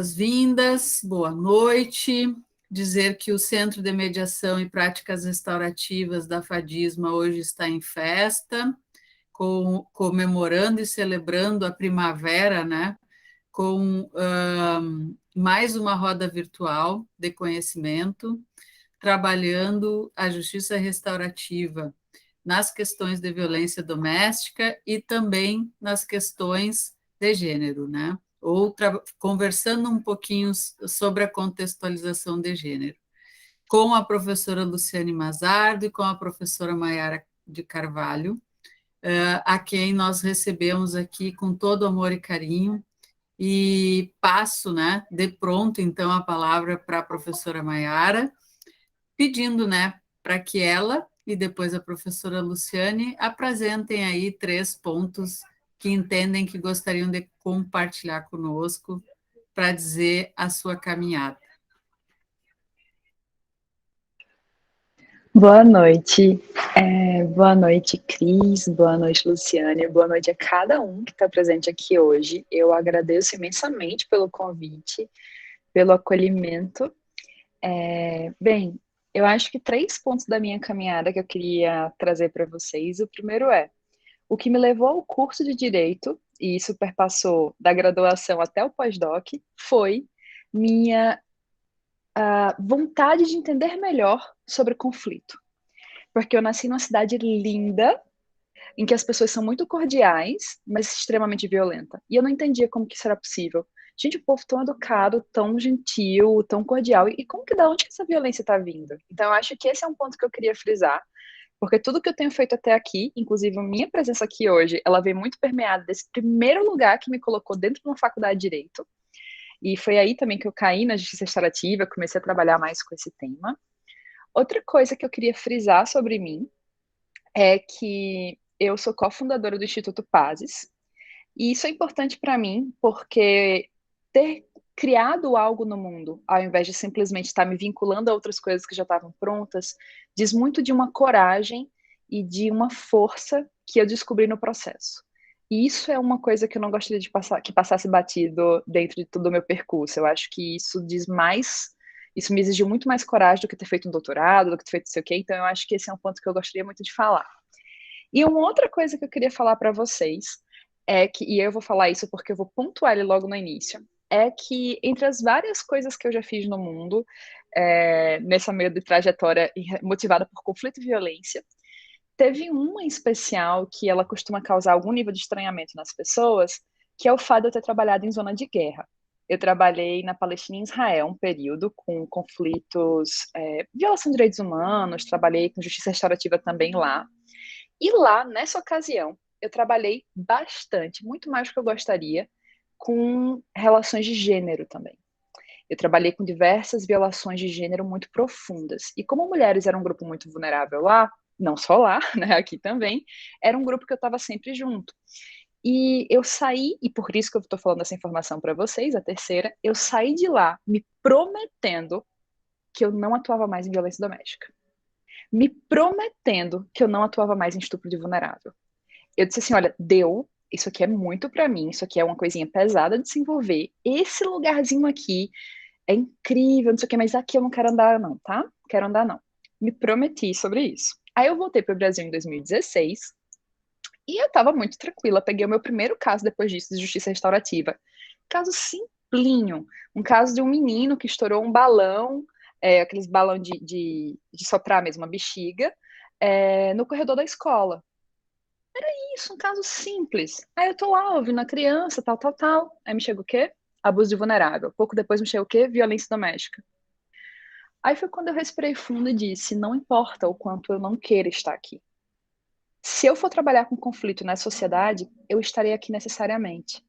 Boas-vindas, boa noite. Dizer que o Centro de Mediação e Práticas Restaurativas da FADISMA hoje está em festa, comemorando e celebrando a primavera, né? Com mais uma roda virtual de conhecimento, trabalhando a justiça restaurativa nas questões de violência doméstica e também nas questões de gênero, né? Ou conversando um pouquinho sobre a contextualização de gênero, com a professora Luciane Mazardo e com a professora Maiara de Carvalho, a quem nós recebemos aqui com todo amor e carinho, e passo, né, de pronto, então, a palavra para a professora Maiara, pedindo, né, para que ela e depois a professora Luciane apresentem aí 3 pontos que entendem que gostariam de compartilhar conosco para dizer a sua caminhada. Boa noite. Boa noite, Cris. Boa noite, Luciane. Boa noite a cada um que está presente aqui hoje. Eu agradeço imensamente pelo convite, pelo acolhimento. Bem, eu acho que 3 pontos da minha caminhada que eu queria trazer para vocês. O primeiro é o que me levou ao curso de Direito, e isso perpassou da graduação até o pós-doc, foi minha vontade de entender melhor sobre conflito. Porque eu nasci numa cidade linda, em que as pessoas são muito cordiais, mas extremamente violenta. E eu não entendia como que isso era possível. Gente, o povo tão educado, tão gentil, tão cordial. E como que da onde que essa violência está vindo? Então, eu acho que esse é um ponto que eu queria frisar, porque tudo que eu tenho feito até aqui, inclusive a minha presença aqui hoje, ela vem muito permeada desse primeiro lugar que me colocou dentro de uma faculdade de Direito. E foi aí também que eu caí na justiça restaurativa, comecei a trabalhar mais com esse tema. Outra coisa que eu queria frisar sobre mim é que eu sou cofundadora do Instituto Pazes, e isso é importante para mim porque ter criado algo no mundo, ao invés de simplesmente estar me vinculando a outras coisas que já estavam prontas, diz muito de uma coragem e de uma força que eu descobri no processo. E isso é uma coisa que eu não gostaria de que passasse batido dentro de todo o meu percurso. Eu acho que isso diz mais, isso me exigiu muito mais coragem do que ter feito um doutorado, do que ter feito não sei o quê, então eu acho que esse é um ponto que eu gostaria muito de falar. E uma outra coisa que eu queria falar para vocês é que, e eu vou falar isso porque eu vou pontuar ele logo no início, é que entre as várias coisas que eu já fiz no mundo, nessa meio de trajetória motivada por conflito e violência, teve uma em especial que ela costuma causar algum nível de estranhamento nas pessoas, que é o fato de eu ter trabalhado em zona de guerra. Eu trabalhei na Palestina e Israel um período com conflitos, violação de direitos humanos, trabalhei com justiça restaurativa também lá. E lá, nessa ocasião, eu trabalhei bastante, muito mais do que eu gostaria, com relações de gênero também. Eu trabalhei com diversas violações de gênero muito profundas. E como mulheres eram um grupo muito vulnerável lá, não só lá, né, aqui também, era um grupo que eu estava sempre junto. E eu saí, e por isso que eu estou falando essa informação para vocês, a terceira, eu saí de lá me prometendo que eu não atuava mais em violência doméstica. Me prometendo que eu não atuava mais em estupro de vulnerável. Eu disse assim, olha, deu, isso aqui é muito para mim, isso aqui é uma coisinha pesada de se envolver, esse lugarzinho aqui é incrível, não sei o que, mas aqui eu não quero andar não, tá? Quero andar não. Me prometi sobre isso. Aí eu voltei para o Brasil em 2016 e eu tava muito tranquila, peguei o meu primeiro caso depois disso de justiça restaurativa. Caso simplinho, um caso de um menino que estourou um balão, aqueles balão de soprar mesmo, a bexiga, no corredor da escola. Isso, um caso simples. Aí eu tô lá ouvindo a criança, tal, tal, tal. Aí me chega o quê? Abuso de vulnerável. Pouco depois me chega o quê? Violência doméstica. Aí foi quando eu respirei fundo e disse: não importa o quanto eu não queira estar aqui. Se eu for trabalhar com conflito na sociedade, eu estarei aqui necessariamente.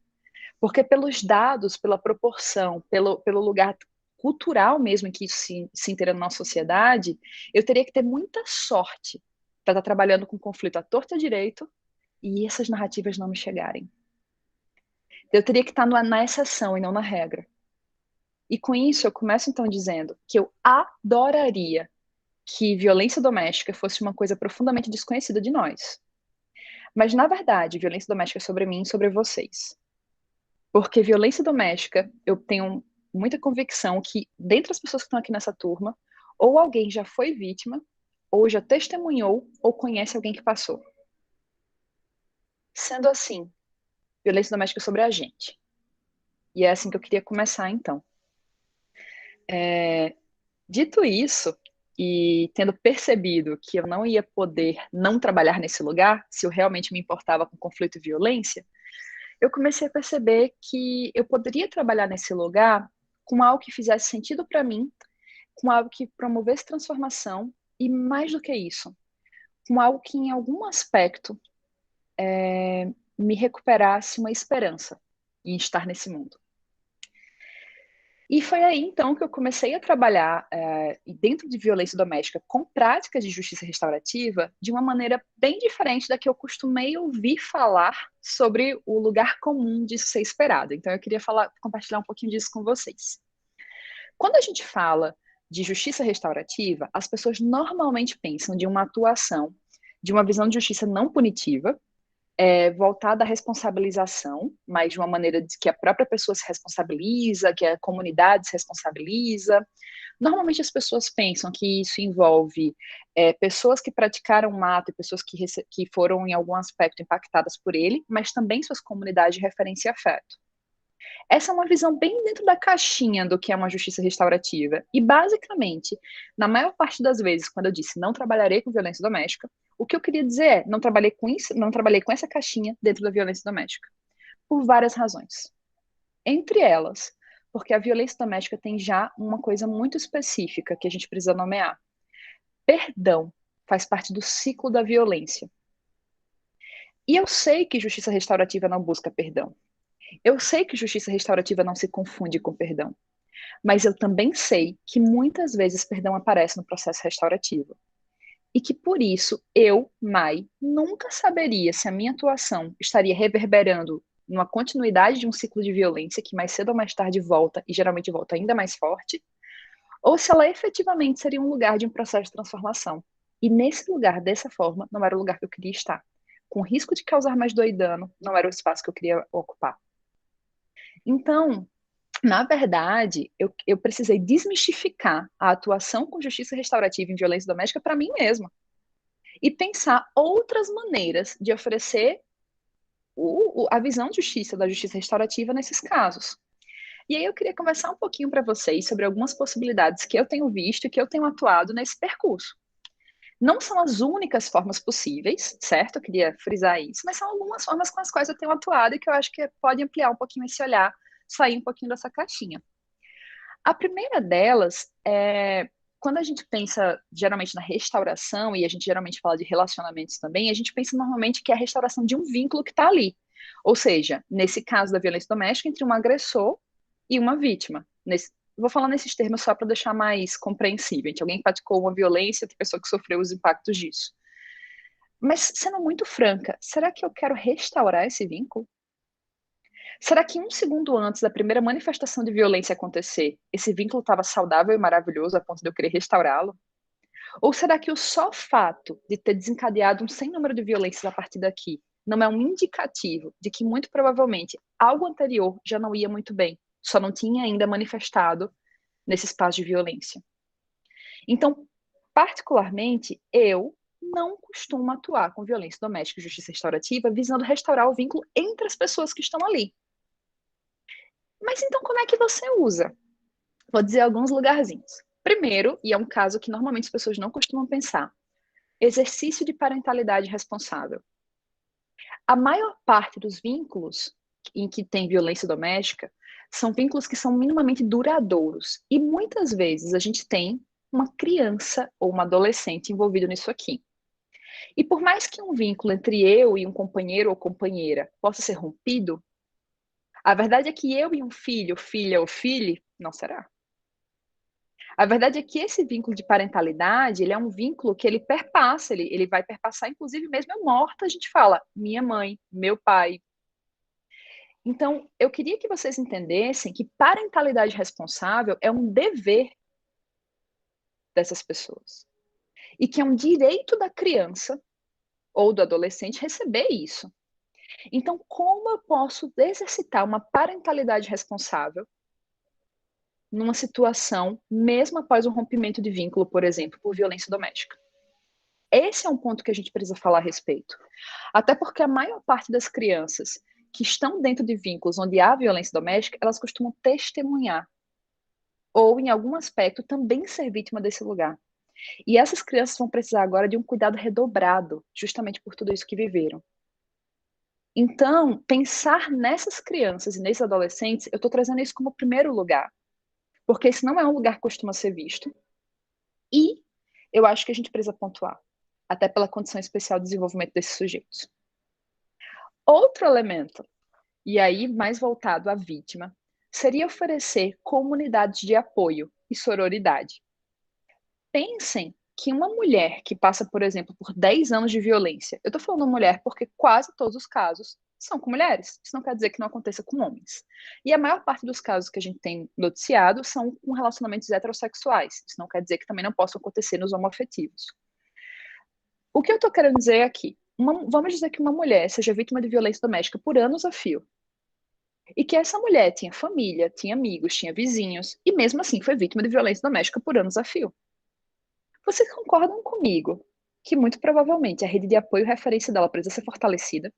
Porque pelos dados, pela proporção, pelo lugar cultural mesmo em que isso se inteira na nossa sociedade, eu teria que ter muita sorte para estar trabalhando com conflito à torta direito e essas narrativas não me chegarem. Eu teria que estar na exceção e não na regra. E com isso eu começo então dizendo que eu adoraria que violência doméstica fosse uma coisa profundamente desconhecida de nós. Mas na verdade, violência doméstica é sobre mim e sobre vocês. Porque violência doméstica, eu tenho muita convicção que, dentre as pessoas que estão aqui nessa turma, ou alguém já foi vítima, ou já testemunhou, ou conhece alguém que passou. Sendo assim, violência doméstica é sobre a gente. E é assim que eu queria começar, então. Dito isso, e tendo percebido que eu não ia poder não trabalhar nesse lugar, se eu realmente me importava com conflito e violência, eu comecei a perceber que eu poderia trabalhar nesse lugar com algo que fizesse sentido para mim, com algo que promovesse transformação e, mais do que isso, com algo que, em algum aspecto, me recuperasse uma esperança em estar nesse mundo. E foi aí, então, que eu comecei a trabalhar dentro de violência doméstica com práticas de justiça restaurativa de uma maneira bem diferente da que eu costumei ouvir falar sobre o lugar comum disso ser esperado. Então, eu queria compartilhar um pouquinho disso com vocês. Quando a gente fala de justiça restaurativa, as pessoas normalmente pensam de uma atuação, de uma visão de justiça não punitiva, voltada à responsabilização, mas de uma maneira de que a própria pessoa se responsabiliza, que a comunidade se responsabiliza. Normalmente as pessoas pensam que isso envolve pessoas que praticaram um ato e pessoas que foram em algum aspecto impactadas por ele, mas também suas comunidades de referência e afeto. Essa é uma visão bem dentro da caixinha do que é uma justiça restaurativa. E, basicamente, na maior parte das vezes, quando eu disse não trabalharei com violência doméstica, o que eu queria dizer é não trabalhei com isso, não trabalhei com essa caixinha dentro da violência doméstica. Por várias razões. Entre elas, porque a violência doméstica tem já uma coisa muito específica que a gente precisa nomear. Perdão faz parte do ciclo da violência. E eu sei que justiça restaurativa não busca perdão. Eu sei que justiça restaurativa não se confunde com perdão, mas eu também sei que muitas vezes perdão aparece no processo restaurativo. E que por isso eu, Mai, nunca saberia se a minha atuação estaria reverberando numa continuidade de um ciclo de violência que mais cedo ou mais tarde volta, e geralmente volta ainda mais forte, ou se ela efetivamente seria um lugar de um processo de transformação. E nesse lugar, dessa forma, não era o lugar que eu queria estar. Com risco de causar mais dor e dano, não era o espaço que eu queria ocupar. Então, na verdade, eu precisei desmistificar a atuação com justiça restaurativa em violência doméstica para mim mesma. E pensar outras maneiras de oferecer a visão de justiça, da justiça restaurativa nesses casos. E aí eu queria conversar um pouquinho para vocês sobre algumas possibilidades que eu tenho visto e que eu tenho atuado nesse percurso. Não são as únicas formas possíveis, certo? Eu queria frisar isso, mas são algumas formas com as quais eu tenho atuado e que eu acho que pode ampliar um pouquinho esse olhar, sair um pouquinho dessa caixinha. A primeira delas é quando a gente pensa geralmente na restauração, e a gente geralmente fala de relacionamentos também, a gente pensa normalmente que é a restauração de um vínculo que está ali. Ou seja, nesse caso da violência doméstica, entre um agressor e uma vítima. Vou falar nesses termos só para deixar mais compreensível, entre alguém que praticou uma violência e outra pessoa que sofreu os impactos disso. Mas, sendo muito franca, será que eu quero restaurar esse vínculo? Será que um segundo antes da primeira manifestação de violência acontecer, esse vínculo estava saudável e maravilhoso a ponto de eu querer restaurá-lo? Ou será que o só fato de ter desencadeado um sem número de violências a partir daqui não é um indicativo de que muito provavelmente algo anterior já não ia muito bem, só não tinha ainda manifestado nesse espaço de violência? Então, particularmente, eu não costumo atuar com violência doméstica e justiça restaurativa visando restaurar o vínculo entre as pessoas que estão ali. Mas então como é que você usa? Vou dizer alguns lugarzinhos. Primeiro, e é um caso que normalmente as pessoas não costumam pensar, exercício de parentalidade responsável. A maior parte dos vínculos em que tem violência doméstica são vínculos que são minimamente duradouros. E muitas vezes a gente tem uma criança ou uma adolescente envolvido nisso aqui. E por mais que um vínculo entre eu e um companheiro ou companheira possa ser rompido, a verdade é que eu e um filho, filha ou filho, não será. A verdade é que esse vínculo de parentalidade, ele é um vínculo que ele perpassa, ele vai perpassar, inclusive mesmo eu morta, a gente fala, minha mãe, meu pai. Então, eu queria que vocês entendessem que parentalidade responsável é um dever dessas pessoas. E que é um direito da criança ou do adolescente receber isso. Então, como eu posso exercitar uma parentalidade responsável numa situação, mesmo após um rompimento de vínculo, por exemplo, por violência doméstica. Esse é um ponto que a gente precisa falar a respeito. Até porque a maior parte das crianças que estão dentro de vínculos onde há violência doméstica, elas costumam testemunhar ou, em algum aspecto, também ser vítima desse lugar. E essas crianças vão precisar agora de um cuidado redobrado, justamente por tudo isso que viveram. Então, pensar nessas crianças e nesses adolescentes, eu estou trazendo isso como primeiro lugar, porque esse não é um lugar que costuma ser visto. E eu acho que a gente precisa pontuar, até pela condição especial de desenvolvimento desses sujeitos. Outro elemento, e aí mais voltado à vítima, seria oferecer comunidades de apoio e sororidade. Pensem que uma mulher que passa, por exemplo, por 10 anos de violência, eu estou falando mulher porque quase todos os casos são com mulheres, isso não quer dizer que não aconteça com homens. E a maior parte dos casos que a gente tem noticiado são com relacionamentos heterossexuais, isso não quer dizer que também não possam acontecer nos homoafetivos. O que eu estou querendo dizer aqui, vamos dizer que uma mulher seja vítima de violência doméstica por anos a fio, e que essa mulher tinha família, tinha amigos, tinha vizinhos, e mesmo assim foi vítima de violência doméstica por anos a fio. Vocês concordam comigo que muito provavelmente a rede de apoio e referência dela precisa ser fortalecida?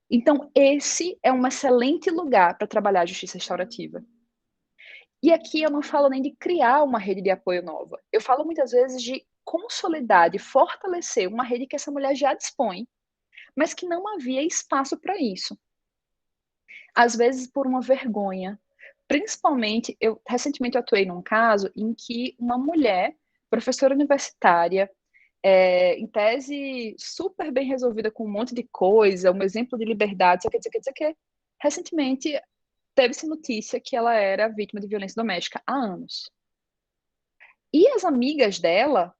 Então, esse é um excelente lugar para trabalhar a justiça restaurativa. E aqui eu não falo nem de criar uma rede de apoio nova. Eu falo muitas vezes de consolidar, de fortalecer uma rede que essa mulher já dispõe, mas que não havia espaço para isso. Às vezes por uma vergonha. Principalmente, eu recentemente atuei num caso em que uma mulher, professora universitária, em tese super bem resolvida com um monte de coisa, um exemplo de liberdade, sei que, recentemente teve-se notícia que ela era vítima de violência doméstica há anos. E as amigas dela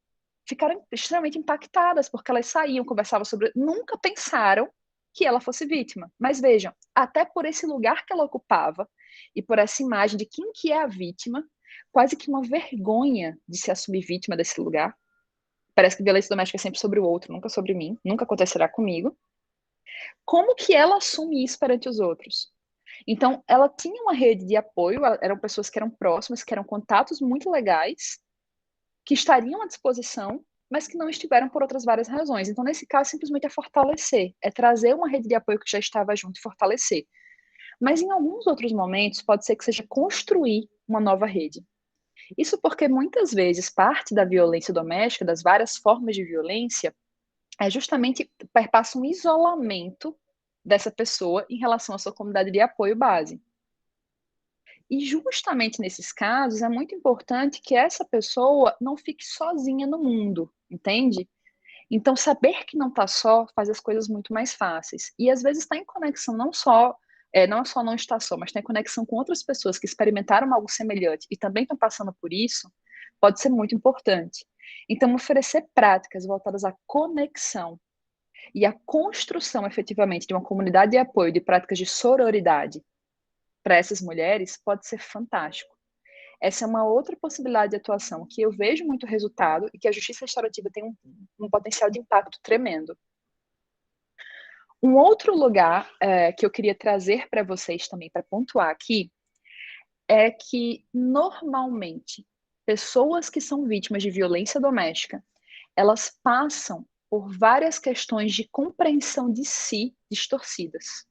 ficaram extremamente impactadas, porque elas saíam, conversavam sobre... Nunca pensaram que ela fosse vítima. Mas vejam, até por esse lugar que ela ocupava, e por essa imagem de quem que é a vítima, quase que uma vergonha de se assumir vítima desse lugar. Parece que violência doméstica é sempre sobre o outro, nunca sobre mim, nunca acontecerá comigo. Como que ela assume isso perante os outros? Então, ela tinha uma rede de apoio, eram pessoas que eram próximas, que eram contatos muito legais, que estariam à disposição, mas que não estiveram por outras várias razões. Então, nesse caso, simplesmente é fortalecer, é trazer uma rede de apoio que já estava junto e fortalecer. Mas em alguns outros momentos, pode ser que seja construir uma nova rede. Isso porque muitas vezes parte da violência doméstica, das várias formas de violência, é justamente perpassa um isolamento dessa pessoa em relação à sua comunidade de apoio base. E justamente nesses casos é muito importante que essa pessoa não fique sozinha no mundo, entende? Então, saber que não está só faz as coisas muito mais fáceis. E às vezes está em conexão não é só não estar só, mas tem conexão com outras pessoas que experimentaram algo semelhante e também estão passando por isso, pode ser muito importante. Então, oferecer práticas voltadas à conexão e à construção efetivamente de uma comunidade de apoio, de práticas de sororidade para essas mulheres pode ser fantástico. Essa é uma outra possibilidade de atuação que eu vejo muito resultado e que a justiça restaurativa tem um potencial de impacto tremendo. Um outro lugar que eu queria trazer para vocês também, para pontuar aqui, é que, normalmente, pessoas que são vítimas de violência doméstica, elas passam por várias questões de compreensão de si distorcidas.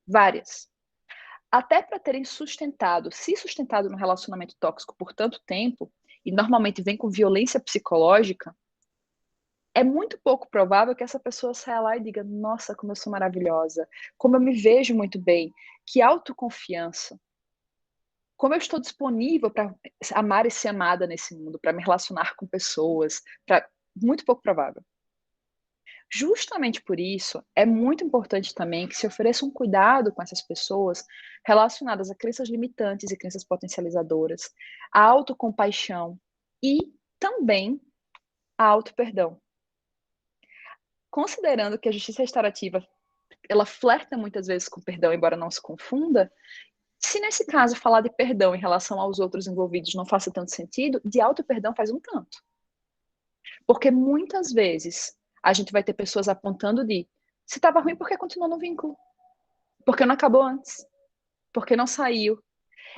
Várias. Até para terem se sustentado no relacionamento tóxico por tanto tempo, e normalmente vem com violência psicológica, é muito pouco provável que essa pessoa saia lá e diga: nossa, como eu sou maravilhosa, como eu me vejo muito bem, que autoconfiança, como eu estou disponível para amar e ser amada nesse mundo, para me relacionar com pessoas, muito pouco provável. Justamente por isso, é muito importante também que se ofereça um cuidado com essas pessoas relacionadas a crenças limitantes e crenças potencializadoras, a autocompaixão e também a auto-perdão. Considerando que a justiça restaurativa, ela flerta muitas vezes com perdão, embora não se confunda, se nesse caso falar de perdão em relação aos outros envolvidos não faça tanto sentido, de auto-perdão faz um tanto. Porque muitas vezes a gente vai ter pessoas apontando se estava ruim, porque continuou no vínculo? Porque não acabou antes? porque não saiu.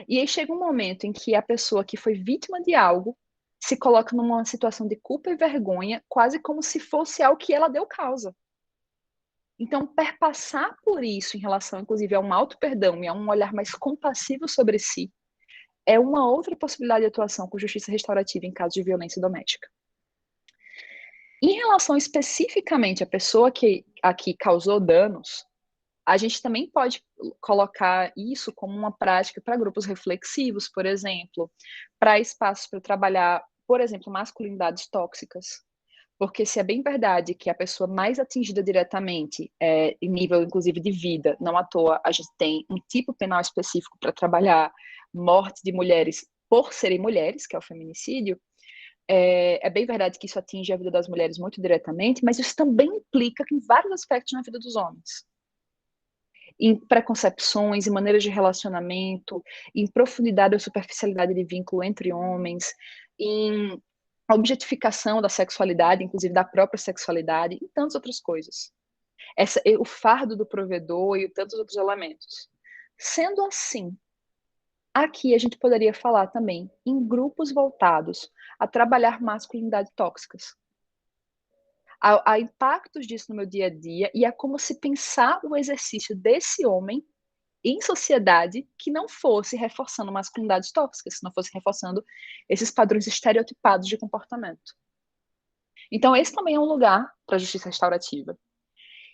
E aí chega um momento em que a pessoa que foi vítima de algo se coloca numa situação de culpa e vergonha, quase como se fosse algo que ela deu causa. Então, perpassar por isso em relação, inclusive, a um auto-perdão e a um olhar mais compassivo sobre si, é uma outra possibilidade de atuação com justiça restaurativa em caso de violência doméstica. Em relação especificamente à pessoa que aqui causou danos, a gente também pode colocar isso como uma prática para grupos reflexivos, por exemplo, para espaços para trabalhar, por exemplo, masculinidades tóxicas. Porque se é bem verdade que a pessoa mais atingida diretamente, em nível inclusive de vida, não à toa, a gente tem um tipo penal específico para trabalhar morte de mulheres por serem mulheres, que é o feminicídio, é bem verdade que isso atinge a vida das mulheres muito diretamente, mas isso também implica em vários aspectos na vida dos homens. Em preconcepções, em maneiras de relacionamento, em profundidade ou superficialidade de vínculo entre homens, em objetificação da sexualidade, inclusive da própria sexualidade, e tantas outras coisas. O fardo do provedor e tantos outros elementos. Sendo assim, aqui a gente poderia falar também em grupos voltados a trabalhar masculinidades tóxicas. Há impactos disso no meu dia a dia e é como se pensar o exercício desse homem em sociedade que não fosse reforçando masculinidades tóxicas, não fosse reforçando esses padrões estereotipados de comportamento. Então, esse também é um lugar para a justiça restaurativa.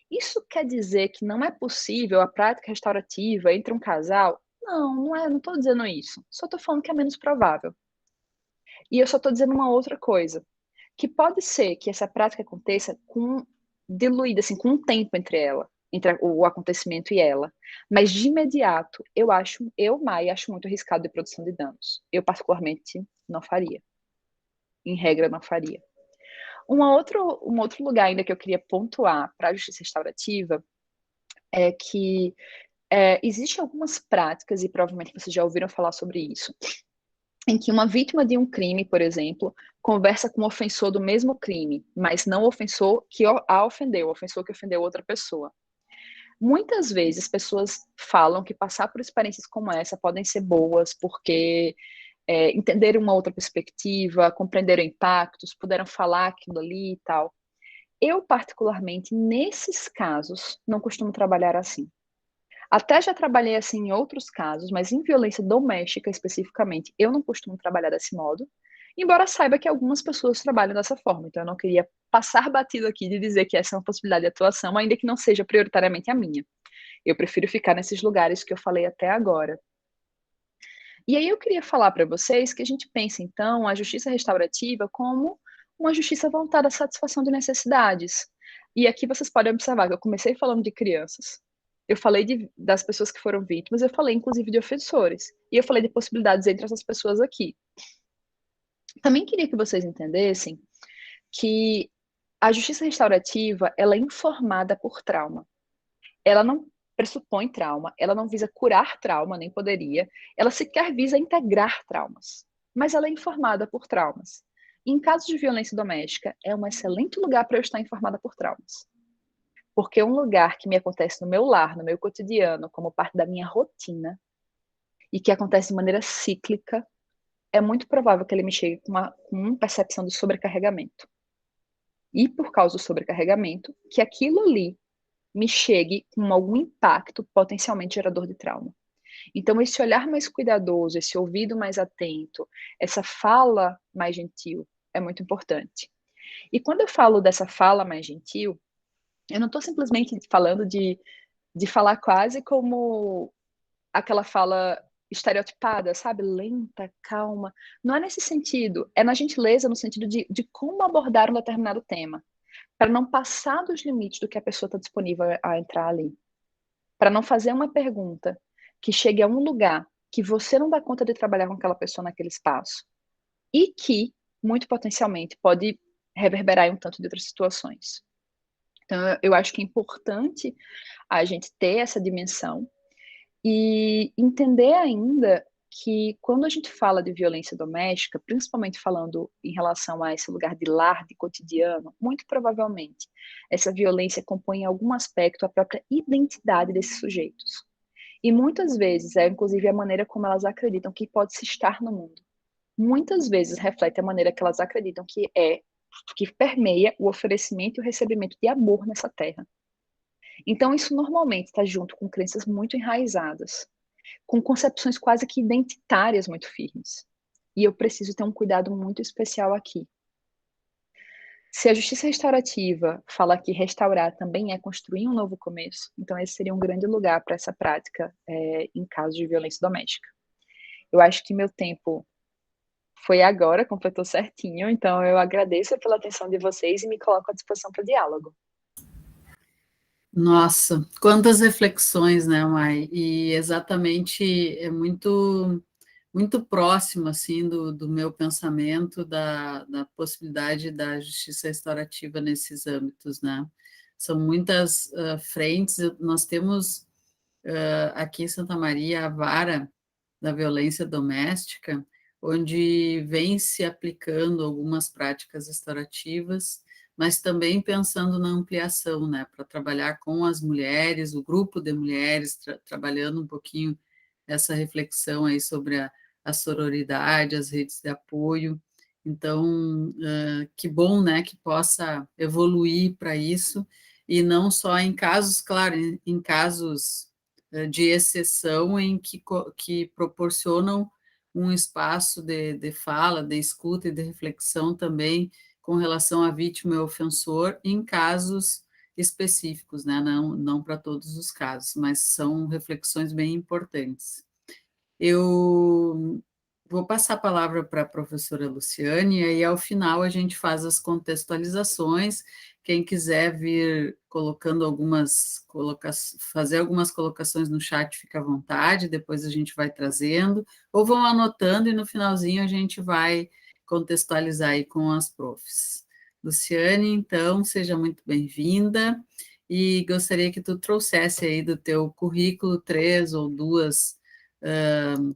Isso quer dizer que não é possível a prática restaurativa entre um casal? Não, não estou dizendo isso. Só estou falando que é menos provável. E eu só estou dizendo uma outra coisa, que pode ser que essa prática aconteça diluída, assim, com um tempo entre o acontecimento e ela. Mas de imediato, Mai, acho muito arriscado de produção de danos. Eu, particularmente, não faria. Em regra, não faria. Um outro lugar ainda que eu queria pontuar para a justiça restaurativa é que existem algumas práticas, e provavelmente vocês já ouviram falar sobre isso, em que uma vítima de um crime, por exemplo, conversa com o ofensor do mesmo crime, mas não o ofensor que a ofendeu, o ofensor que ofendeu outra pessoa. Muitas vezes pessoas falam que passar por experiências como essa podem ser boas porque entenderam uma outra perspectiva, compreenderam impactos, puderam falar aquilo ali e tal. Eu, particularmente, nesses casos, não costumo trabalhar assim. Até já trabalhei assim em outros casos, mas em violência doméstica especificamente, eu não costumo trabalhar desse modo, embora saiba que algumas pessoas trabalham dessa forma. Então, eu não queria passar batido aqui de dizer que essa é uma possibilidade de atuação, ainda que não seja prioritariamente a minha. Eu prefiro ficar nesses lugares que eu falei até agora. E aí eu queria falar para vocês que a gente pensa, então, a justiça restaurativa como uma justiça voltada à satisfação de necessidades. E aqui vocês podem observar que eu comecei falando de crianças, eu falei das pessoas que foram vítimas, eu falei inclusive de ofensores, e eu falei de possibilidades entre essas pessoas aqui. Também queria que vocês entendessem que a justiça restaurativa, ela é informada por trauma. Ela não pressupõe trauma, ela não visa curar trauma, nem poderia, ela sequer visa integrar traumas, mas ela é informada por traumas. E em casos de violência doméstica, é um excelente lugar para eu estar informada por traumas. Porque é um lugar que me acontece no meu lar, no meu cotidiano, como parte da minha rotina, e que acontece de maneira cíclica, é muito provável que ele me chegue com uma percepção de sobrecarregamento. E por causa do sobrecarregamento, que aquilo ali me chegue com algum impacto potencialmente gerador de trauma. Então, esse olhar mais cuidadoso, esse ouvido mais atento, essa fala mais gentil é muito importante. E quando eu falo dessa fala mais gentil, eu não estou simplesmente falando de falar quase como aquela fala estereotipada, sabe? Lenta, calma. Não é nesse sentido. É na gentileza, no sentido de como abordar um determinado tema. Para não passar dos limites do que a pessoa está disponível a entrar ali. Para não fazer uma pergunta que chegue a um lugar que você não dá conta de trabalhar com aquela pessoa naquele espaço. E que, muito potencialmente, pode reverberar em um tanto de outras situações. Então, eu acho que é importante a gente ter essa dimensão e entender ainda que quando a gente fala de violência doméstica, principalmente falando em relação a esse lugar de lar, de cotidiano, muito provavelmente essa violência compõe em algum aspecto a própria identidade desses sujeitos. E muitas vezes é, inclusive, a maneira como elas acreditam que pode se estar no mundo. Muitas vezes reflete a maneira que elas acreditam que permeia o oferecimento e o recebimento de amor nessa terra. Então, isso normalmente está junto com crenças muito enraizadas, com concepções quase que identitárias muito firmes. E eu preciso ter um cuidado muito especial aqui. Se a justiça restaurativa fala que restaurar também é construir um novo começo, então esse seria um grande lugar para essa prática em casos de violência doméstica. Eu acho que meu tempo foi agora, completou certinho, então eu agradeço pela atenção de vocês e me coloco à disposição para diálogo. Nossa, quantas reflexões, né, Mai? E exatamente é muito próximo assim do meu pensamento da possibilidade da justiça restaurativa nesses âmbitos, né? São muitas frentes. Nós temos aqui em Santa Maria a vara da violência doméstica, onde vem se aplicando algumas práticas restaurativas, mas também pensando na ampliação, né, para trabalhar com as mulheres, o grupo de mulheres, trabalhando um pouquinho essa reflexão aí sobre a sororidade, as redes de apoio. Então, que bom, né, que possa evoluir para isso, e não só em casos, claro, em casos de exceção que proporcionam um espaço de fala, de escuta e de reflexão também com relação à vítima e ofensor em casos específicos, né? Não para todos os casos, mas são reflexões bem importantes. Eu vou passar a palavra para a professora Luciane, e aí ao final a gente faz as contextualizações. Quem quiser vir colocando fazer algumas colocações no chat, fica à vontade, depois a gente vai trazendo, ou vão anotando e no finalzinho a gente vai contextualizar aí com as profs. Luciane, então, seja muito bem-vinda, e gostaria que tu trouxesse aí do teu currículo 3 ou 2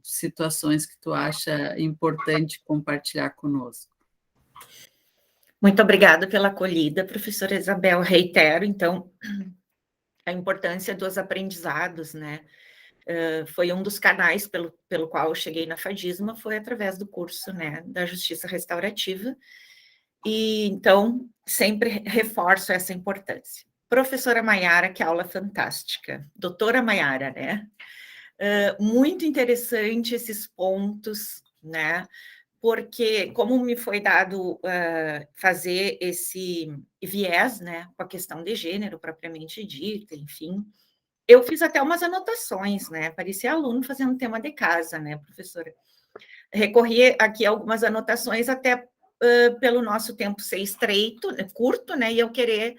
situações que tu acha importante compartilhar conosco. Muito obrigada pela acolhida, professora Isabel. Reitero, então, a importância dos aprendizados, né? Foi um dos canais pelo qual eu cheguei na Fadisma, foi através do curso, né, da Justiça Restaurativa, e então sempre reforço essa importância. Professora Maiara, que aula fantástica. Doutora Maiara, né? Muito interessante esses pontos, né? Porque como me foi dado fazer esse viés, né, com a questão de gênero propriamente dita, enfim, eu fiz até umas anotações, né, parecia aluno fazendo tema de casa, né, professora? Recorri aqui a algumas anotações até pelo nosso tempo ser estreito, curto, né, e eu querer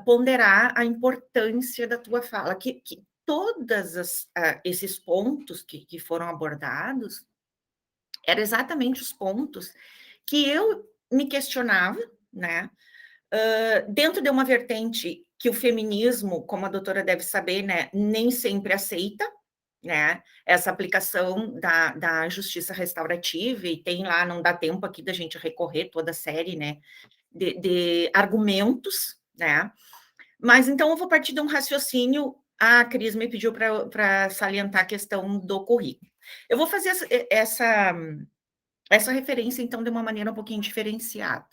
ponderar a importância da tua fala, que todos esses pontos que foram abordados eram exatamente os pontos que eu me questionava, né? Dentro de uma vertente que o feminismo, como a doutora deve saber, né, nem sempre aceita, né, essa aplicação da justiça restaurativa, e tem lá, não dá tempo aqui da gente recorrer toda a série, né, de argumentos, né, mas então eu vou partir de um raciocínio. A Cris me pediu para salientar a questão do currículo. Eu vou fazer essa referência, então, de uma maneira um pouquinho diferenciada.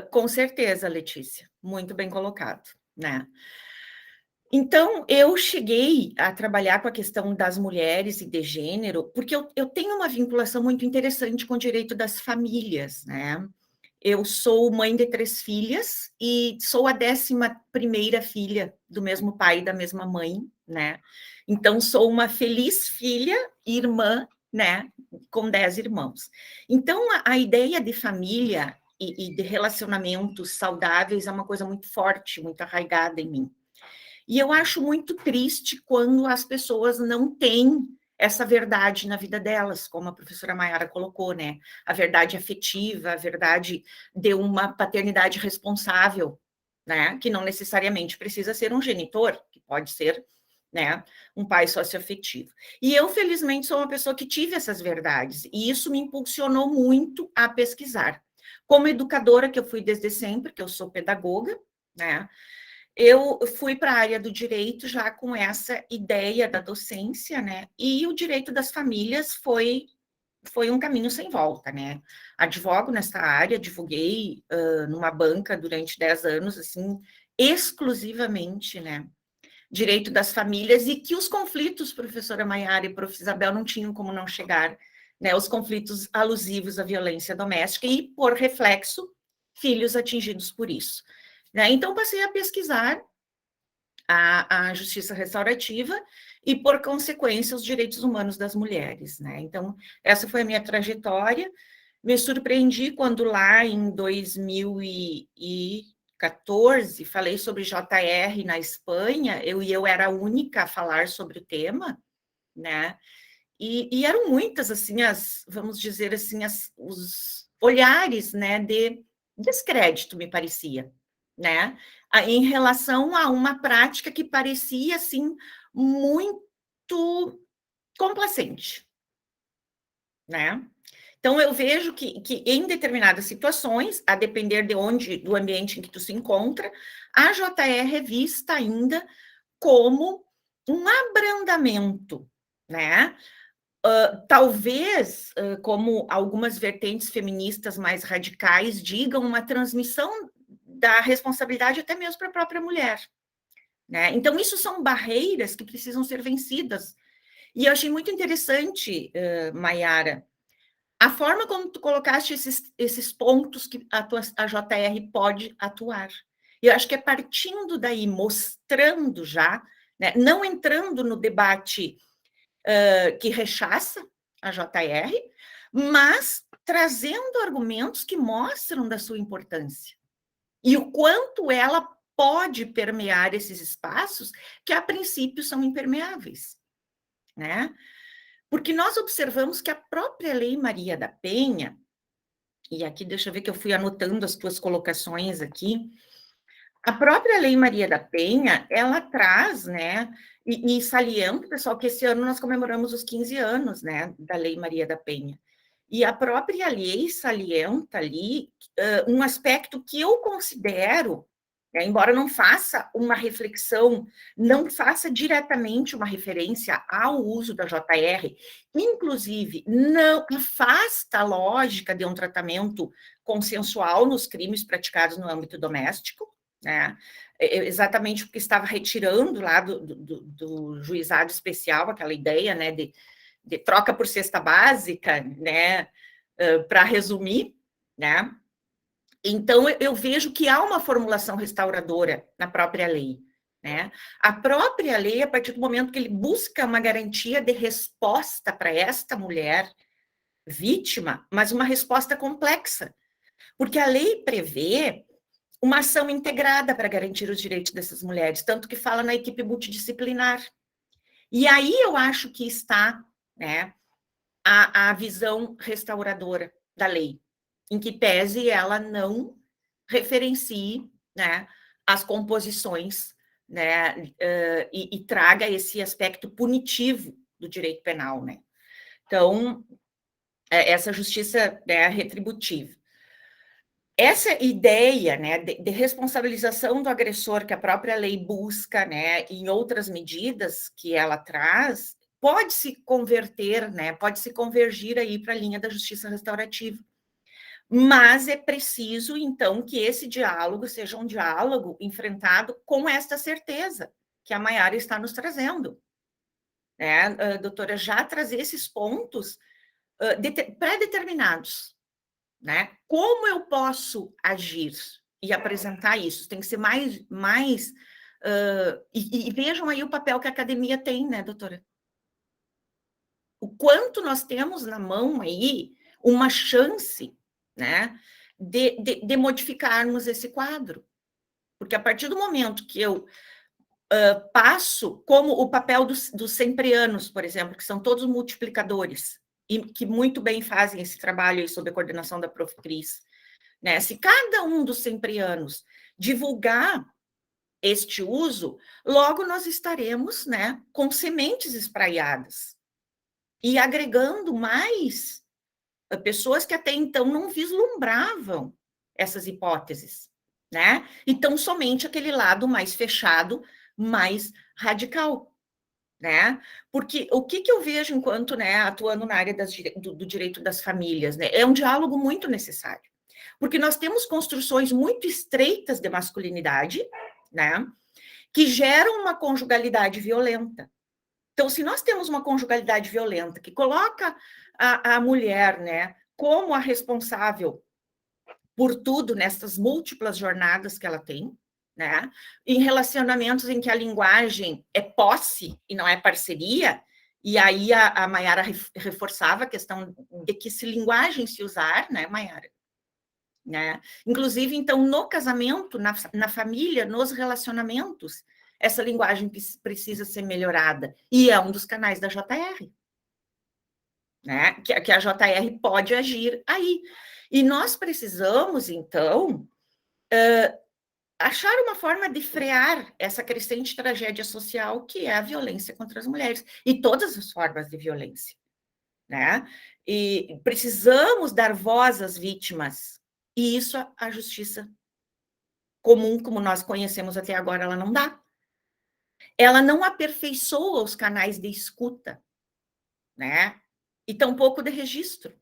Com certeza, Letícia, muito bem colocado, né? Então, eu cheguei a trabalhar com a questão das mulheres e de gênero, porque eu tenho uma vinculação muito interessante com o direito das famílias, né? Eu sou mãe de 3 filhas e sou a 11ª filha do mesmo pai e da mesma mãe, né? Então, sou uma feliz filha, irmã, né? Com 10 irmãos. Então, a ideia de família e de relacionamentos saudáveis é uma coisa muito forte, muito arraigada em mim. E eu acho muito triste quando as pessoas não têm essa verdade na vida delas, como a professora Maiara colocou, né? A verdade afetiva, a verdade de uma paternidade responsável, né? Que não necessariamente precisa ser um genitor, que pode ser, né, um pai socioafetivo. E eu, felizmente, sou uma pessoa que tive essas verdades, e isso me impulsionou muito a pesquisar. Como educadora, que eu fui desde sempre, que eu sou pedagoga, né? eu fui para a área do direito já com essa ideia da docência, né? E o direito das famílias foi um caminho sem volta, né? Advogo nessa área, advoguei numa banca durante 10 anos, assim, exclusivamente, né? Direito das famílias, e que os conflitos, professora Maiara e prof. Isabel, não tinham como não chegar, né? Os conflitos alusivos à violência doméstica e, por reflexo, filhos atingidos por isso. Né? Então, passei a pesquisar a justiça restaurativa e, por consequência, os direitos humanos das mulheres. Né? Então, essa foi a minha trajetória. Me surpreendi quando lá em 2014 falei sobre JR na Espanha, eu era a única a falar sobre o tema, né? E eram muitas, assim, vamos dizer assim, os olhares, né, de descrédito, me parecia, né, em relação a uma prática que parecia, assim, muito complacente, né. Então, eu vejo que em determinadas situações, a depender do ambiente em que tu se encontra, a JR é vista ainda como um abrandamento, né, talvez, como algumas vertentes feministas mais radicais digam, uma transmissão da responsabilidade até mesmo para a própria mulher, né? Então, isso são barreiras que precisam ser vencidas. E eu achei muito interessante, Maiara, a forma como tu colocaste esses pontos que a JR pode atuar. E eu acho que é partindo daí, mostrando já, né, não entrando no debate que rechaça a JR, mas trazendo argumentos que mostram da sua importância e o quanto ela pode permear esses espaços que, a princípio, são impermeáveis, né? Porque nós observamos que a própria Lei Maria da Penha, e aqui deixa eu ver que eu fui anotando as tuas colocações aqui, a própria Lei Maria da Penha, ela traz, né, e saliento, pessoal, que esse ano nós comemoramos os 15 anos, né, da Lei Maria da Penha. E a própria lei salienta ali um aspecto que eu considero, né, embora não faça uma reflexão, não faça diretamente uma referência ao uso da JR, inclusive não afasta a lógica de um tratamento consensual nos crimes praticados no âmbito doméstico, né? Exatamente porque estava retirando lá do juizado especial aquela ideia, né, de troca por cesta básica, né, para resumir, né? Então, eu vejo que há uma formulação restauradora na própria lei, né? A própria lei, a partir do momento que ele busca uma garantia de resposta para esta mulher vítima, mas uma resposta complexa, porque a lei prevê uma ação integrada para garantir os direitos dessas mulheres, tanto que fala na equipe multidisciplinar. E aí eu acho que está, né, a visão restauradora da lei, em que pese ela não referencie, né, as composições, né, e traga esse aspecto punitivo do direito penal, né. Então, essa justiça, né, retributiva. Essa ideia, né, de responsabilização do agressor que a própria lei busca, né, em outras medidas que ela traz, pode se converter, né, pode se convergir aí para a linha da justiça restaurativa. Mas é preciso, então, que esse diálogo seja um diálogo enfrentado com esta certeza que a Maiara está nos trazendo, né, doutora, já trazer esses pontos pré-determinados, né? Como eu posso agir e apresentar isso? Tem que ser mais e vejam aí o papel que a academia tem, né, doutora? O quanto nós temos na mão aí uma chance, né, de modificarmos esse quadro. Porque a partir do momento que eu passo, como o papel dos sempreanos, por exemplo, que são todos multiplicadores, e que muito bem fazem esse trabalho aí sob a coordenação da prof. Cris, né? Se cada um dos sempreanos divulgar este uso, logo nós estaremos, né, com sementes espraiadas e agregando mais pessoas que até então não vislumbravam essas hipóteses, né? Então, somente aquele lado mais fechado, mais radical, né? Porque o que eu vejo enquanto, né, atuando na área do direito das famílias, né? É um diálogo muito necessário. Porque nós temos construções muito estreitas de masculinidade, né? Que geram uma conjugalidade violenta. Então, se nós temos uma conjugalidade violenta que coloca a mulher, né, como a responsável por tudo nessas múltiplas jornadas que ela tem, né, em relacionamentos em que a linguagem é posse e não é parceria, e aí a Maiara reforçava a questão de que se linguagem se usar, né, Maiara? Né? Inclusive, então, no casamento, na família, nos relacionamentos, essa linguagem precisa ser melhorada. E é um dos canais da JR, né? Que a JR pode agir aí. E nós precisamos, então, achar uma forma de frear essa crescente tragédia social que é a violência contra as mulheres e todas as formas de violência, né? E precisamos dar voz às vítimas, e isso a justiça comum, como nós conhecemos até agora, ela não dá. Ela não aperfeiçoa os canais de escuta, né? E tampouco de registro.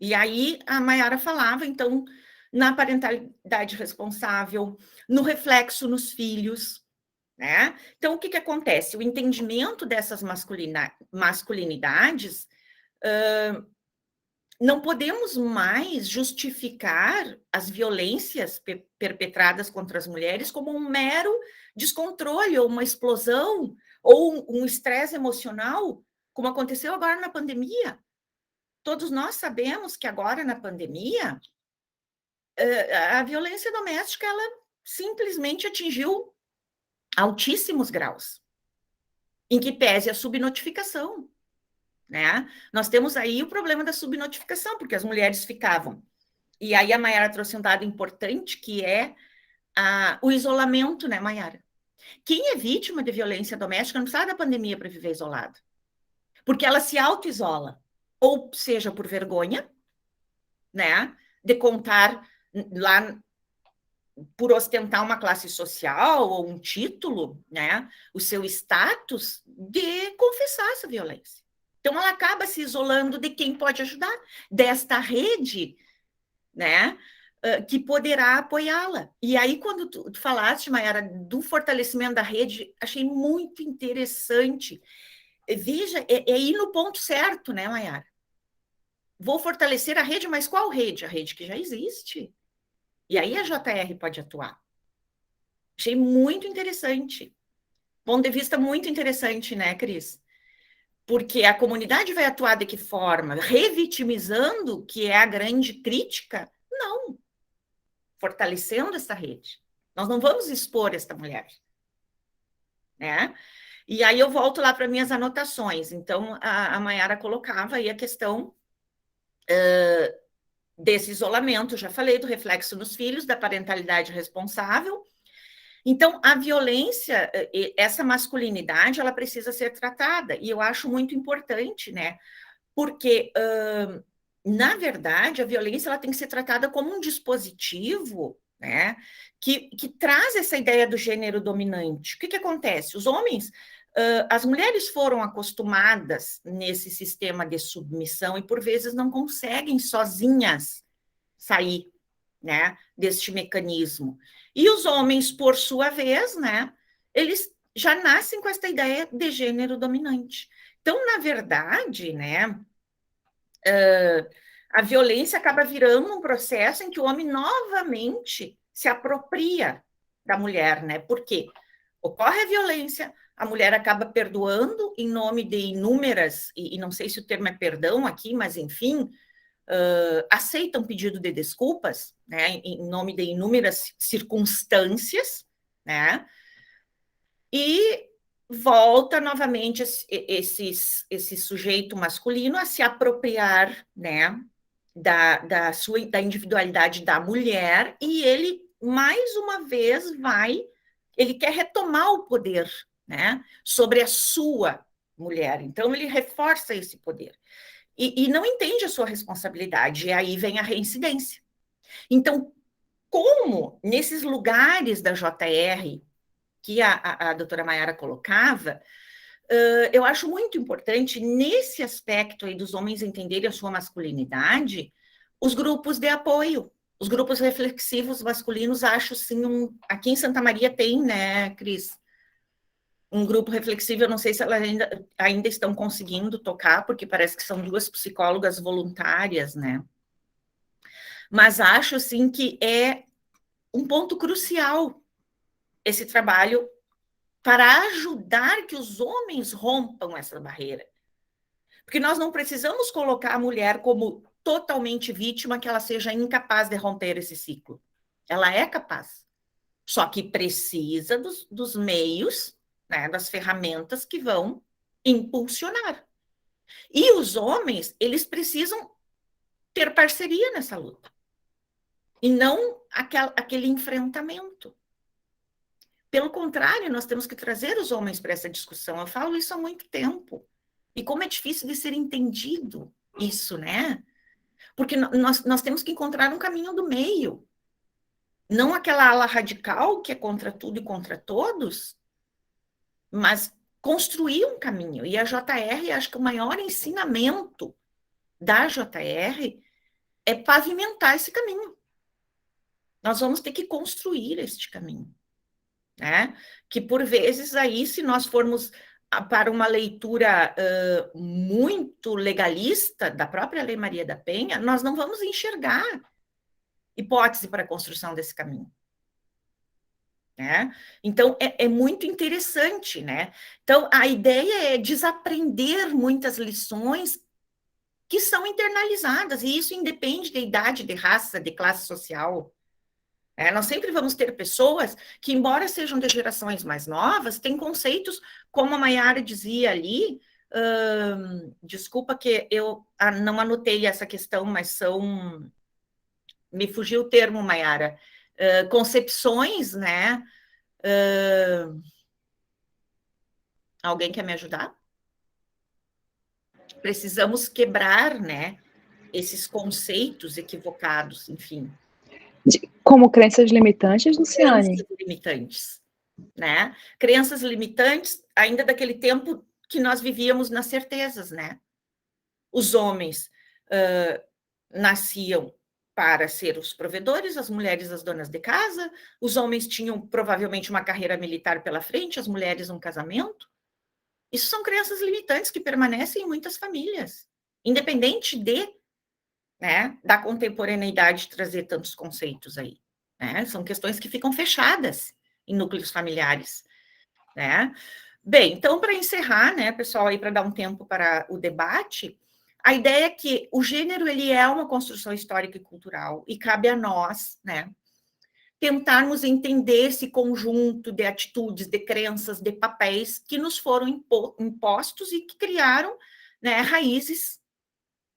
E aí a Maiara falava, então, na parentalidade responsável, no reflexo nos filhos, né? Então, o que acontece? O entendimento dessas masculinidades, não podemos mais justificar as violências perpetradas contra as mulheres como um mero descontrole, ou uma explosão, ou um estresse emocional, como aconteceu agora na pandemia. Todos nós sabemos que agora, na pandemia, a violência doméstica, ela simplesmente atingiu altíssimos graus, em que pese a subnotificação, né? Nós temos aí o problema da subnotificação, porque as mulheres ficavam. E aí a Maiara trouxe um dado importante, que é o isolamento, né, Maiara? Quem é vítima de violência doméstica não precisa da pandemia para viver isolado, porque ela se auto-isola, ou seja, por vergonha, né, de contar lá, por ostentar uma classe social ou um título, né, o seu status, de confessar essa violência. Então, ela acaba se isolando de quem pode ajudar, desta rede, né, que poderá apoiá-la. E aí, quando tu falaste, Maiara, do fortalecimento da rede, achei muito interessante. Veja, é ir no ponto certo, né, Maiara? Vou fortalecer a rede, mas qual rede? A rede que já existe. E aí a JR pode atuar. Achei muito interessante. Ponto de vista muito interessante, né, Cris? Porque a comunidade vai atuar de que forma? Revitimizando, que é a grande crítica? Não. Fortalecendo essa rede. Nós não vamos expor esta mulher, né? E aí eu volto lá para minhas anotações. Então, a Maiara colocava aí a questão desse isolamento, já falei, do reflexo nos filhos, da parentalidade responsável. Então, a violência, essa masculinidade, ela precisa ser tratada, e eu acho muito importante, né? Porque, na verdade, a violência ela tem que ser tratada como um dispositivo, né? Que traz essa ideia do gênero dominante. O que acontece? Os homens, as mulheres foram acostumadas nesse sistema de submissão e, por vezes, não conseguem sozinhas sair, né, deste mecanismo. E os homens, por sua vez, né, eles já nascem com esta ideia de gênero dominante. Então, na verdade, né, a violência acaba virando um processo em que o homem novamente se apropria da mulher, né? Porque ocorre a violência, a mulher acaba perdoando em nome de inúmeras, e não sei se o termo é perdão aqui, mas enfim, aceita um pedido de desculpas, né? Em nome de inúmeras circunstâncias, né? E volta novamente esse sujeito masculino a se apropriar, né, da individualidade da mulher, e ele, mais uma vez, ele quer retomar o poder, né, sobre a sua mulher. Então, ele reforça esse poder. E não entende a sua responsabilidade, e aí vem a reincidência. Então, como nesses lugares da JR que a doutora Mayara colocava, eu acho muito importante, nesse aspecto aí dos homens entenderem a sua masculinidade, os grupos de apoio, os grupos reflexivos masculinos, acho sim, aqui em Santa Maria tem, né, Cris? Um grupo reflexivo, eu não sei se elas ainda estão conseguindo tocar, porque parece que são 2 psicólogas voluntárias, né? Mas acho, assim, que é um ponto crucial esse trabalho para ajudar que os homens rompam essa barreira. Porque nós não precisamos colocar a mulher como totalmente vítima, que ela seja incapaz de romper esse ciclo. Ela é capaz. Só que precisa dos meios, né, das ferramentas que vão impulsionar. E os homens, eles precisam ter parceria nessa luta. E não aquele enfrentamento. Pelo contrário, nós temos que trazer os homens para essa discussão. Eu falo isso há muito tempo. E como é difícil de ser entendido isso, né? Porque nós temos que encontrar um caminho do meio. Não aquela ala radical que é contra tudo e contra todos, mas construir um caminho. E a JR, acho que o maior ensinamento da JR é pavimentar esse caminho. Nós vamos ter que construir este caminho, né? Que por vezes aí, se nós formos para uma leitura muito legalista da própria Lei Maria da Penha, nós não vamos enxergar hipótese para a construção desse caminho. Né? Então, é muito interessante, né? Então, a ideia é desaprender muitas lições que são internalizadas, e isso independe de idade, de raça, de classe social. Nós sempre vamos ter pessoas que, embora sejam de gerações mais novas, têm conceitos, como a Mayara dizia ali, desculpa que eu não anotei essa questão, mas são... Me fugiu o termo, Mayara. Concepções, né? Alguém quer me ajudar? Precisamos quebrar, né, esses conceitos equivocados, enfim. Como crenças limitantes, Luciane? Crenças limitantes, né? Crenças limitantes ainda daquele tempo que nós vivíamos nas certezas, né? Os homens nasciam para ser os provedores, as mulheres as donas de casa, os homens tinham provavelmente uma carreira militar pela frente, as mulheres um casamento. Isso são crenças limitantes que permanecem em muitas famílias, independente né, da contemporaneidade trazer tantos conceitos aí. Né? São questões que ficam fechadas em núcleos familiares. Né? Bem, então, para encerrar, né, pessoal, aí para dar um tempo para o debate, a ideia é que o gênero ele é uma construção histórica e cultural, e cabe a nós, né, tentarmos entender esse conjunto de atitudes, de crenças, de papéis que nos foram impostos e que criaram, né, raízes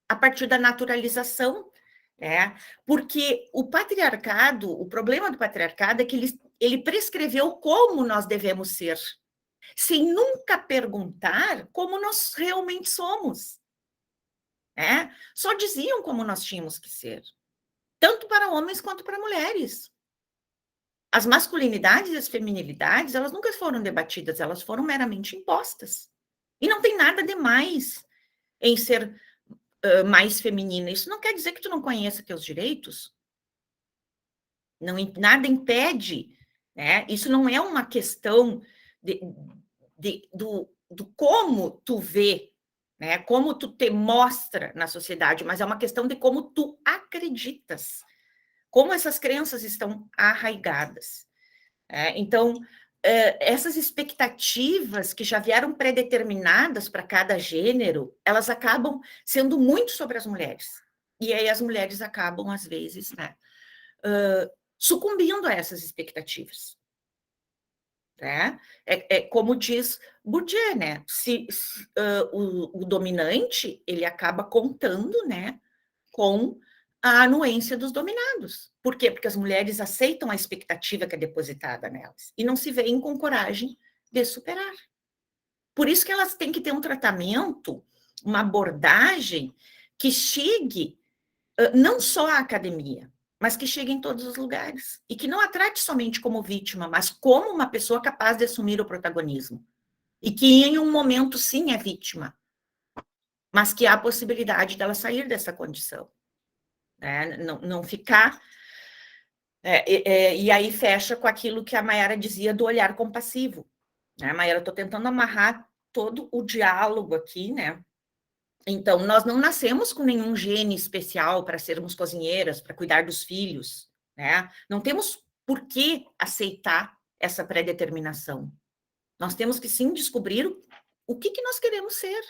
a partir da naturalização, né? Porque o patriarcado, o problema do patriarcado é que ele prescreveu como nós devemos ser, sem nunca perguntar como nós realmente somos. Né? Só diziam como nós tínhamos que ser, tanto para homens quanto para mulheres. As masculinidades e as feminilidades, elas nunca foram debatidas, elas foram meramente impostas. E não tem nada de mais em ser mais feminina. Isso não quer dizer que tu não conheça teus direitos. Não, nada impede, né? Isso não é uma questão do como tu vê, né? Como tu te mostra na sociedade, mas é uma questão de como tu acreditas, como essas crenças estão arraigadas. Então, essas expectativas que já vieram predeterminadas para cada gênero, elas acabam sendo muito sobre as mulheres. E aí as mulheres acabam, às vezes, né, sucumbindo a essas expectativas. Né? Como diz Bourdieu, né? O dominante, ele acaba contando, né, com a anuência dos dominados. Por quê? Porque as mulheres aceitam a expectativa que é depositada nelas e não se veem com coragem de superar. Por isso que elas têm que ter um tratamento, uma abordagem que chegue não só à academia, mas que chegue em todos os lugares, e que não a trate somente como vítima, mas como uma pessoa capaz de assumir o protagonismo, e que em um momento, sim, é vítima, mas que há a possibilidade dela sair dessa condição, né? Não ficar... e aí fecha com aquilo que a Mayara dizia do olhar compassivo, né, Mayara? Eu estou tentando amarrar todo o diálogo aqui, né? Então, nós não nascemos com nenhum gene especial para sermos cozinheiras, para cuidar dos filhos, né? Não temos por que aceitar essa pré-determinação. Nós temos que, sim, descobrir o que nós queremos ser,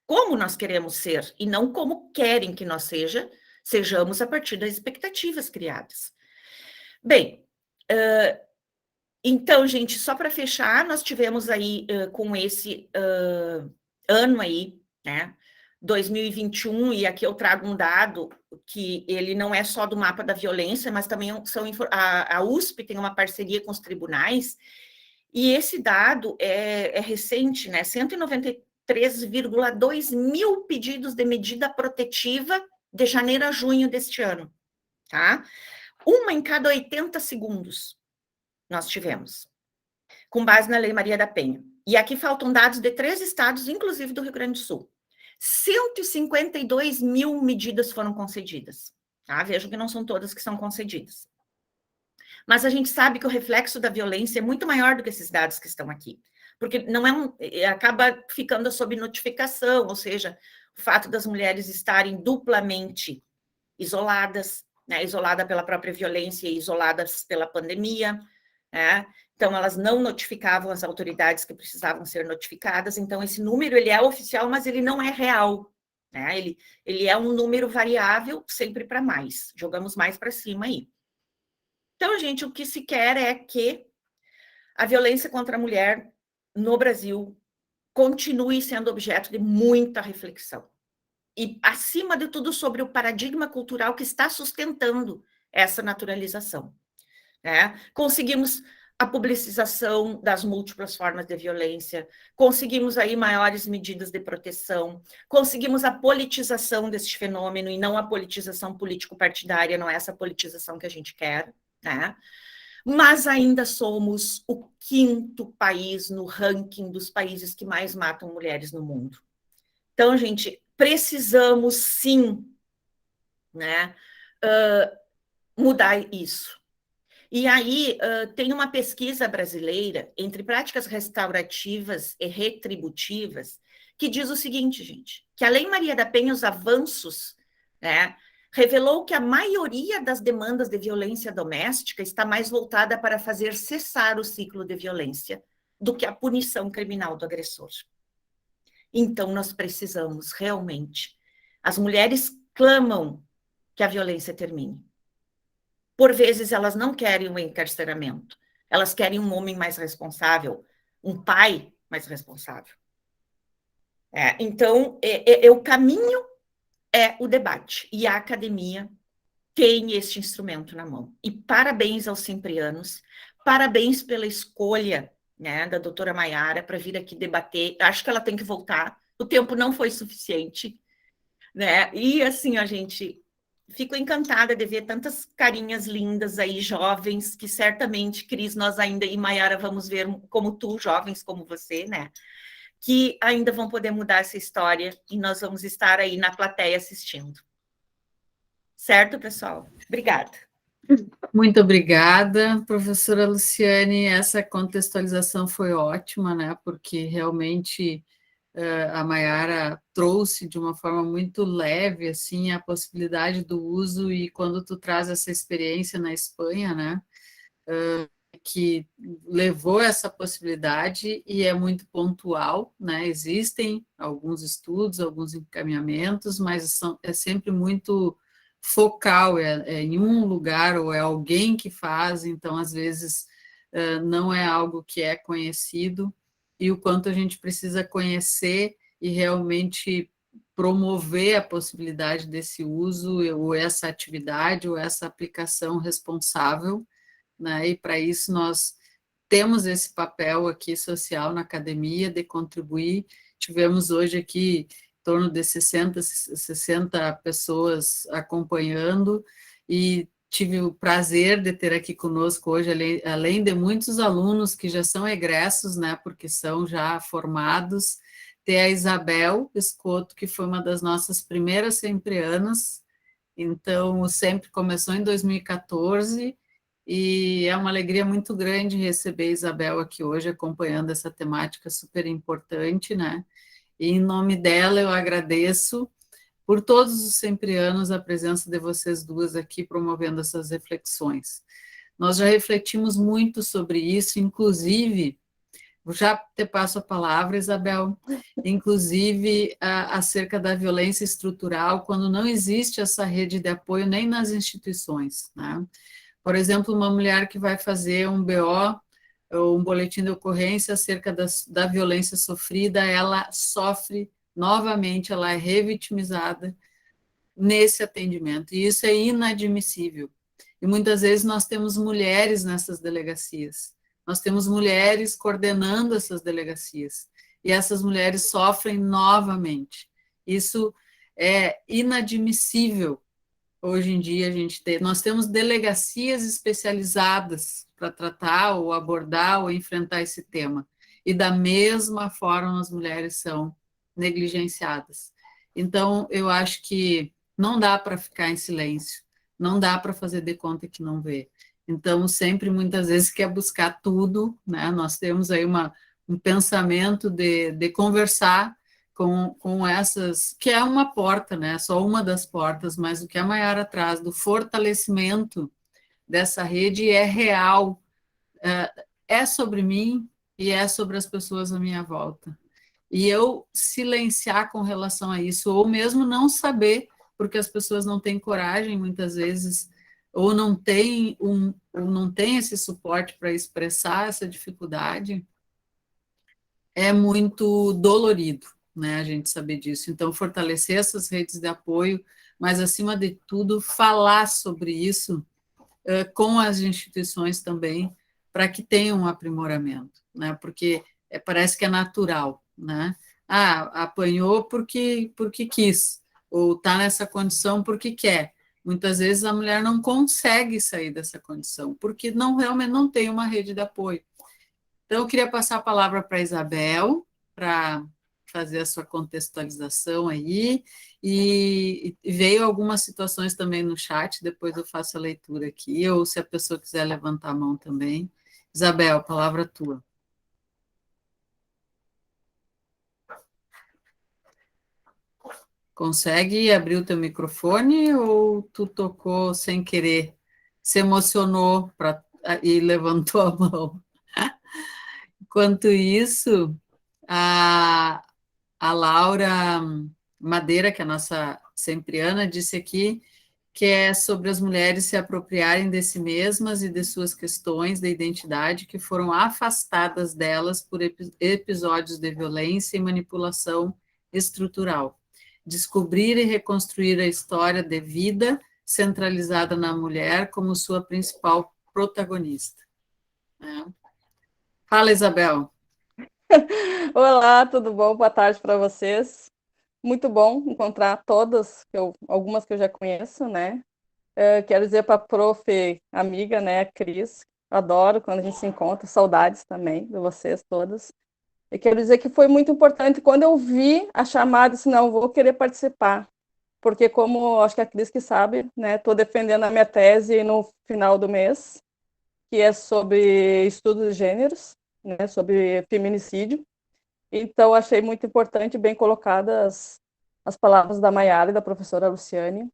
como nós queremos ser, e não como querem que nós sejamos a partir das expectativas criadas. Bem, então, gente, só para fechar, nós tivemos aí, com esse ano aí, né, 2021, e aqui eu trago um dado que ele não é só do mapa da violência, mas também a USP tem uma parceria com os tribunais, e esse dado é recente, né, 193,2 mil pedidos de medida protetiva de janeiro a junho deste ano, tá? Uma em cada 80 segundos nós tivemos, com base na Lei Maria da Penha. E aqui faltam dados de 3 estados, inclusive do Rio Grande do Sul. 152 mil medidas foram concedidas. Tá? Vejam que não são todas que são concedidas. Mas a gente sabe que o reflexo da violência é muito maior do que esses dados que estão aqui. Porque não acaba ficando sob notificação, ou seja, o fato das mulheres estarem duplamente isoladas, né, isolada pela própria violência e isoladas pela pandemia, né? Então, elas não notificavam as autoridades que precisavam ser notificadas. Então, esse número ele é oficial, mas ele não é real, né? Ele é um número variável, sempre para mais. Jogamos mais para cima aí. Então, gente, o que se quer é que a violência contra a mulher no Brasil continue sendo objeto de muita reflexão. E, acima de tudo, sobre o paradigma cultural que está sustentando essa naturalização. Né? Conseguimos a publicização das múltiplas formas de violência, conseguimos aí maiores medidas de proteção, conseguimos a politização desse fenômeno e não a politização político-partidária, não é essa politização que a gente quer, né? Mas ainda somos o 5º país no ranking dos países que mais matam mulheres no mundo. Então, gente, precisamos sim, né, mudar isso. E aí, tem uma pesquisa brasileira entre práticas restaurativas e retributivas que diz o seguinte, gente, que a Lei Maria da Penha, os avanços, né, revelou que a maioria das demandas de violência doméstica está mais voltada para fazer cessar o ciclo de violência do que a punição criminal do agressor. Então, nós precisamos realmente. As mulheres clamam que a violência termine. Por vezes, elas não querem um encarceramento. Elas querem um homem mais responsável, um pai mais responsável. Então, o caminho é o debate. E a academia tem este instrumento na mão. E parabéns aos Ciprianos, parabéns pela escolha, né, da doutora Mayara para vir aqui debater. Acho que ela tem que voltar. O tempo não foi suficiente, né? E assim, a gente... Fico encantada de ver tantas carinhas lindas aí, jovens, que certamente, Cris, nós ainda, e Mayara, vamos ver como tu, jovens como você, né? Que ainda vão poder mudar essa história e nós vamos estar aí na plateia assistindo. Certo, pessoal? Obrigada. Muito obrigada, professora Luciane. Essa contextualização foi ótima, né? Porque realmente a Mayara trouxe de uma forma muito leve assim a possibilidade do uso, e quando tu traz essa experiência na Espanha, né, que levou essa possibilidade e é muito pontual, né? Existem alguns estudos, alguns encaminhamentos, mas é sempre muito focal, é em um lugar ou é alguém que faz, então às vezes não é algo que é conhecido, e o quanto a gente precisa conhecer e realmente promover a possibilidade desse uso, ou essa atividade, ou essa aplicação responsável, né? E para isso nós temos esse papel aqui social na academia de contribuir. Tivemos hoje aqui torno de 60 pessoas acompanhando, e tive o prazer de ter aqui conosco hoje, além de muitos alunos que já são egressos, né, porque são já formados, ter a Isabel Escoto, que foi uma das nossas primeiras sempreanas. Então, o Sempre começou em 2014, e é uma alegria muito grande receber a Isabel aqui hoje, acompanhando essa temática super importante, né? E em nome dela, eu agradeço por todos os sempreanos a presença de vocês duas aqui, promovendo essas reflexões. Nós já refletimos muito sobre isso, inclusive, já te passo a palavra, Isabel, inclusive acerca da violência estrutural, quando não existe essa rede de apoio nem nas instituições, né? Por exemplo, uma mulher que vai fazer um BO, ou um boletim de ocorrência acerca da violência sofrida, ela sofre novamente, ela é revitimizada nesse atendimento, e isso é inadmissível. E muitas vezes nós temos mulheres nessas delegacias, nós temos mulheres coordenando essas delegacias, e essas mulheres sofrem novamente. Isso é inadmissível. Hoje em dia nós temos delegacias especializadas para tratar ou abordar ou enfrentar esse tema. E da mesma forma as mulheres são negligenciadas. Então, eu acho que não dá para ficar em silêncio, não dá para fazer de conta que não vê. Então, sempre, muitas vezes, quer buscar tudo, né? Nós temos aí um pensamento de conversar com essas, que é uma porta, né? Só uma das portas, mas o que a Maiara traz do fortalecimento dessa rede é real, é sobre mim e é sobre as pessoas à minha volta. E eu silenciar com relação a isso, ou mesmo não saber, porque as pessoas não têm coragem, muitas vezes, ou não têm esse suporte para expressar essa dificuldade, é muito dolorido, né, a gente saber disso. Então, fortalecer essas redes de apoio, mas, acima de tudo, falar sobre isso com as instituições também, para que tenham um aprimoramento, né, porque parece que é natural, né? Apanhou porque quis, ou está nessa condição porque quer. Muitas vezes a mulher não consegue sair dessa condição, porque realmente não tem uma rede de apoio. Então, eu queria passar a palavra para a Isabel, para fazer a sua contextualização aí, e veio algumas situações também no chat, depois eu faço a leitura aqui, ou se a pessoa quiser levantar a mão também. Isabel, a palavra é tua. Consegue abrir o teu microfone ou tu tocou sem querer, se emocionou e levantou a mão? Enquanto isso, a Laura Madeira, que é a nossa sempreana, disse aqui que é sobre as mulheres se apropriarem de si mesmas e de suas questões de identidade que foram afastadas delas por episódios de violência e manipulação estrutural. Descobrir e reconstruir a história de vida centralizada na mulher como sua principal protagonista. Fala, Isabel. Olá, tudo bom? Boa tarde para vocês. Muito bom encontrar todas, algumas que eu já conheço, né? Quero dizer para a prof, amiga, né, a Cris, adoro quando a gente se encontra, saudades também de vocês todas. E quero dizer que foi muito importante quando eu vi a chamada, disse, não, vou querer participar, porque como acho que a Cris que sabe, né, estou defendendo a minha tese no final do mês, que é sobre estudos de gêneros, né, sobre feminicídio. Então, achei muito importante, bem colocadas as palavras da Maiara e da professora Luciane,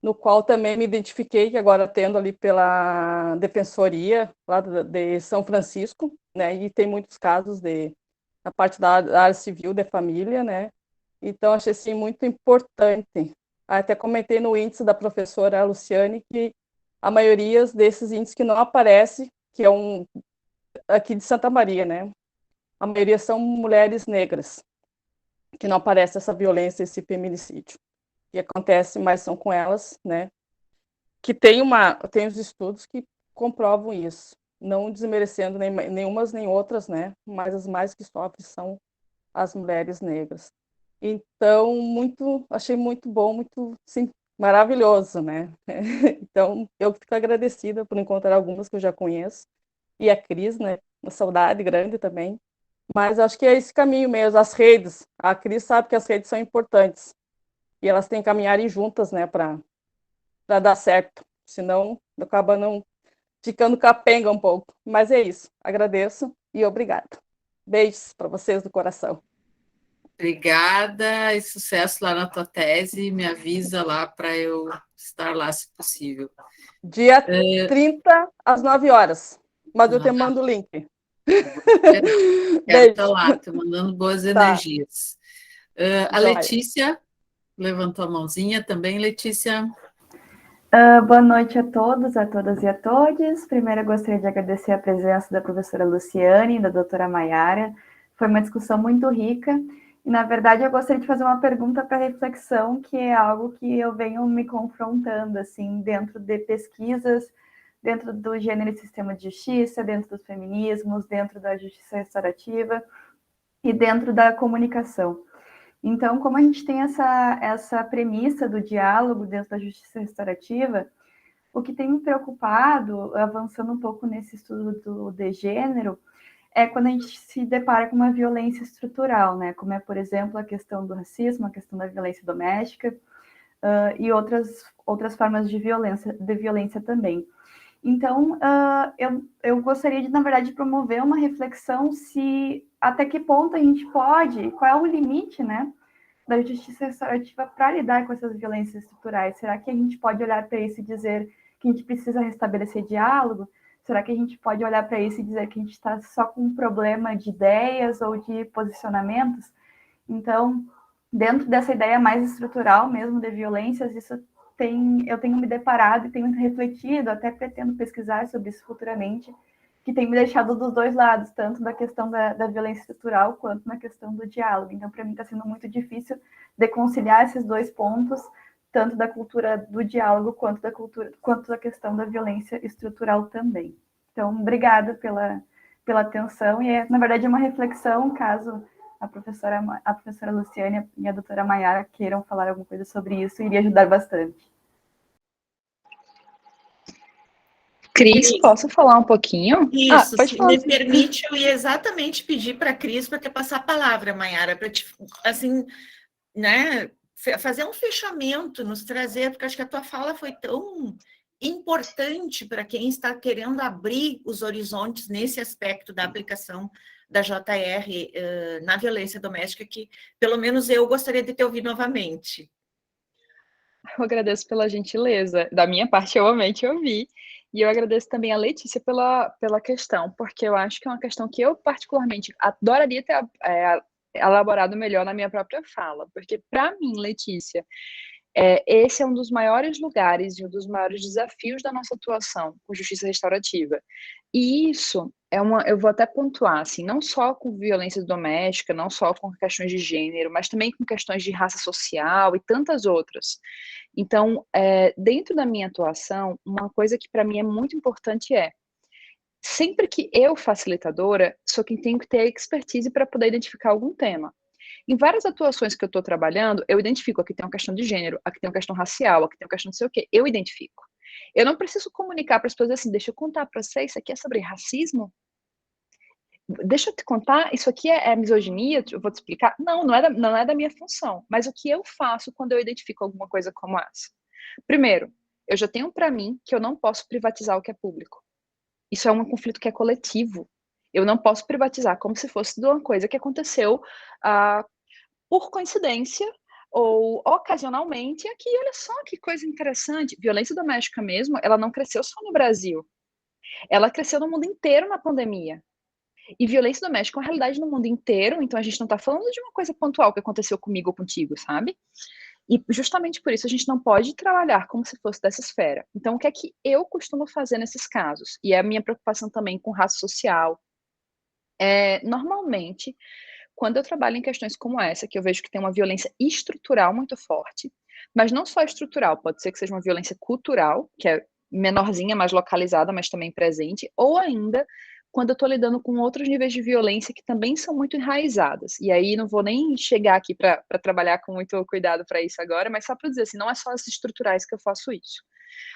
no qual também me identifiquei, que agora tendo ali pela Defensoria, lá de São Francisco, né, e tem muitos casos na parte da área civil, de família, né, então achei, assim, muito importante. Até comentei no índice da professora Luciane que a maioria desses índices que não aparece, que é aqui de Santa Maria, né, a maioria são mulheres negras, que não aparece essa violência, esse feminicídio. E acontece, mas são com elas, né, que tem os estudos que comprovam isso, não desmerecendo nem umas nem outras, né, mas as mais que sofrem são as mulheres negras. Então, achei muito bom, muito, sim, maravilhoso, né? Então, eu fico agradecida por encontrar algumas que eu já conheço, e a Cris, né? Uma saudade grande também. Mas acho que é esse caminho mesmo, as redes. A Cris sabe que as redes são importantes, e elas têm que caminharem juntas, né, para dar certo. Senão, acaba não ficando capenga um pouco. Mas é isso. Agradeço e obrigada. Beijos para vocês do coração. Obrigada e sucesso lá na tua tese. Me avisa lá para eu estar lá, se possível. Dia 30, às 9 horas. Mas eu te Ah, mando o link. vou esperar. Quero estar Beijo. lá, estou mandando boas Tá, energias. A joia. Letícia levantou a mãozinha também, Letícia. Boa noite a todos, a todas e a todos. Primeiro, eu gostaria de agradecer a presença da professora Luciane e da doutora Maiara. Foi uma discussão muito rica. E, na verdade, eu gostaria de fazer uma pergunta para reflexão, que é algo que eu venho me confrontando, assim, dentro de pesquisas, dentro do gênero e sistema de justiça, dentro dos feminismos, dentro da justiça restaurativa e dentro da comunicação. Então, como a gente tem essa premissa do diálogo dentro da justiça restaurativa, o que tem me preocupado, avançando um pouco nesse estudo de gênero, é quando a gente se depara com uma violência estrutural, né? Como é, por exemplo, a questão do racismo, a questão da violência doméstica, e outras formas de violência também. Então, eu gostaria de, na verdade, promover uma reflexão se até que ponto a gente pode, qual é o limite, né, da justiça restaurativa para lidar com essas violências estruturais. Será que a gente pode olhar para isso e dizer que a gente precisa restabelecer diálogo? Será que a gente pode olhar para isso e dizer que a gente está só com um problema de ideias ou de posicionamentos? Então, dentro dessa ideia mais estrutural mesmo de violências, eu tenho me deparado e tenho refletido, até pretendo pesquisar sobre isso futuramente, que tem me deixado dos dois lados, tanto da questão da violência estrutural quanto na questão do diálogo. Então, para mim, está sendo muito difícil de conciliar esses dois pontos, tanto da cultura do diálogo quanto da questão da violência estrutural também. Então, obrigada pela atenção, e na verdade é uma reflexão, caso a professora Luciane e a doutora Maiara queiram falar alguma coisa sobre isso, iria ajudar bastante. Cris, posso falar um pouquinho? Isso, Pode se falar. me permite, eu ia exatamente pedir para a Cris para te passar a palavra, Maiara, para te, assim, né, fazer um fechamento, nos trazer, porque acho que a tua fala foi tão importante para quem está querendo abrir os horizontes nesse aspecto da aplicação da JR na violência doméstica, que pelo menos eu gostaria de te ouvir novamente. Eu agradeço pela gentileza. Da minha parte, eu realmente ouvi. E eu agradeço também a Letícia pela questão, porque eu acho que é uma questão que eu, particularmente, adoraria ter elaborado melhor na minha própria fala. Porque, para mim, Letícia, esse é um dos maiores lugares e um dos maiores desafios da nossa atuação com justiça restaurativa. E isso eu vou até pontuar, assim, não só com violência doméstica, não só com questões de gênero, mas também com questões de raça social e tantas outras. Então, dentro da minha atuação, uma coisa que para mim é muito importante sempre que eu, facilitadora, sou quem tem que ter expertise para poder identificar algum tema. Em várias atuações que eu estou trabalhando, eu identifico, aqui tem uma questão de gênero, aqui tem uma questão racial, aqui tem uma questão de sei o quê, eu identifico. Eu não preciso comunicar para as pessoas assim, deixa eu contar para você, isso aqui é sobre racismo? Deixa eu te contar, isso aqui é misoginia, eu vou te explicar. Não é da minha função, mas o que eu faço quando eu identifico alguma coisa como essa? Primeiro, eu já tenho para mim que eu não posso privatizar o que é público. Isso é um conflito que é coletivo. Eu não posso privatizar como se fosse de uma coisa que aconteceu por coincidência ou ocasionalmente aqui. Olha só que coisa interessante. Violência doméstica mesmo, ela não cresceu só no Brasil. Ela cresceu no mundo inteiro na pandemia. E violência doméstica é uma realidade no mundo inteiro, então a gente não está falando de uma coisa pontual que aconteceu comigo ou contigo, sabe? E justamente por isso a gente não pode trabalhar como se fosse dessa esfera. Então, o que é que eu costumo fazer nesses casos? E é a minha preocupação também com raça social. Normalmente, quando eu trabalho em questões como essa, que eu vejo que tem uma violência estrutural muito forte, mas não só estrutural, pode ser que seja uma violência cultural, que é menorzinha, mais localizada, mas também presente, ou ainda quando eu estou lidando com outros níveis de violência que também são muito enraizadas. E aí não vou nem chegar aqui para trabalhar com muito cuidado para isso agora, mas só para dizer assim, não é só as estruturais que eu faço isso.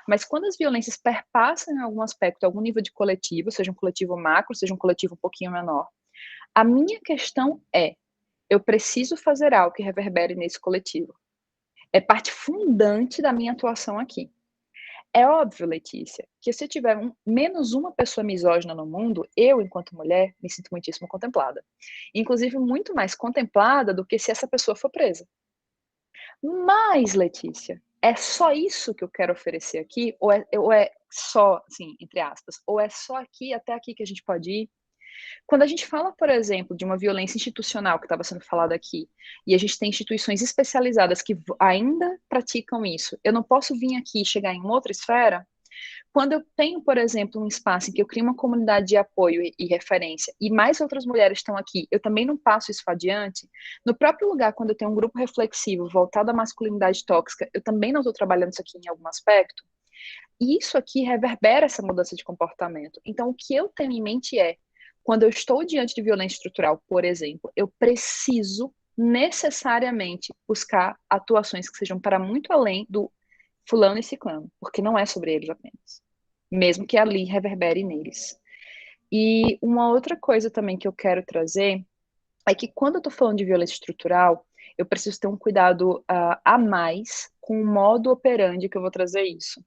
Mas quando as violências perpassam em algum aspecto, algum nível de coletivo, seja um coletivo macro, seja um coletivo um pouquinho menor, a minha questão é, eu preciso fazer algo que reverbere nesse coletivo. É parte fundante da minha atuação aqui. É óbvio, Letícia, que se eu tiver menos uma pessoa misógina no mundo, eu, enquanto mulher, me sinto muitíssimo contemplada. Inclusive, muito mais contemplada do que se essa pessoa for presa. Mas, Letícia, é só isso que eu quero oferecer aqui? Ou é só, assim, entre aspas, ou é só aqui, até aqui que a gente pode ir? Quando a gente fala, por exemplo, de uma violência institucional que estava sendo falada aqui, e a gente tem instituições especializadas que ainda praticam isso, eu não posso vir aqui e chegar em outra esfera? Quando eu tenho, por exemplo, um espaço em que eu crio uma comunidade de apoio e referência, e mais outras mulheres estão aqui, eu também não passo isso adiante. No próprio lugar, quando eu tenho um grupo reflexivo voltado à masculinidade tóxica, eu também não estou trabalhando isso aqui em algum aspecto. E isso aqui reverbera essa mudança de comportamento. Então, o que eu tenho em mente é, quando eu estou diante de violência estrutural, por exemplo, eu preciso necessariamente buscar atuações que sejam para muito além do fulano e ciclano, porque não é sobre eles apenas, mesmo que ali reverbere neles. E uma outra coisa também que eu quero trazer é que quando eu estou falando de violência estrutural, eu preciso ter um cuidado a mais com o modo operandi que eu vou trazer isso.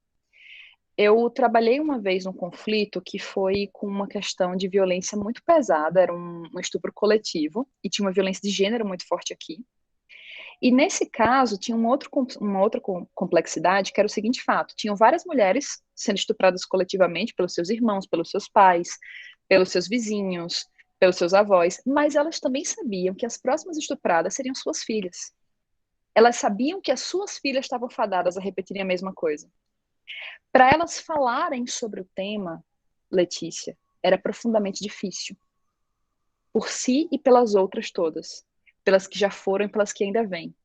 Eu trabalhei uma vez num conflito que foi com uma questão de violência muito pesada, era um estupro coletivo, e tinha uma violência de gênero muito forte aqui. E nesse caso, tinha uma outra complexidade, que era o seguinte fato: tinham várias mulheres sendo estupradas coletivamente pelos seus irmãos, pelos seus pais, pelos seus vizinhos, pelos seus avós, mas elas também sabiam que as próximas estupradas seriam suas filhas. Elas sabiam que as suas filhas estavam fadadas a repetirem a mesma coisa. Para elas falarem sobre o tema, Letícia, era profundamente difícil. Por si e pelas outras todas. Pelas que já foram e pelas que ainda vêm.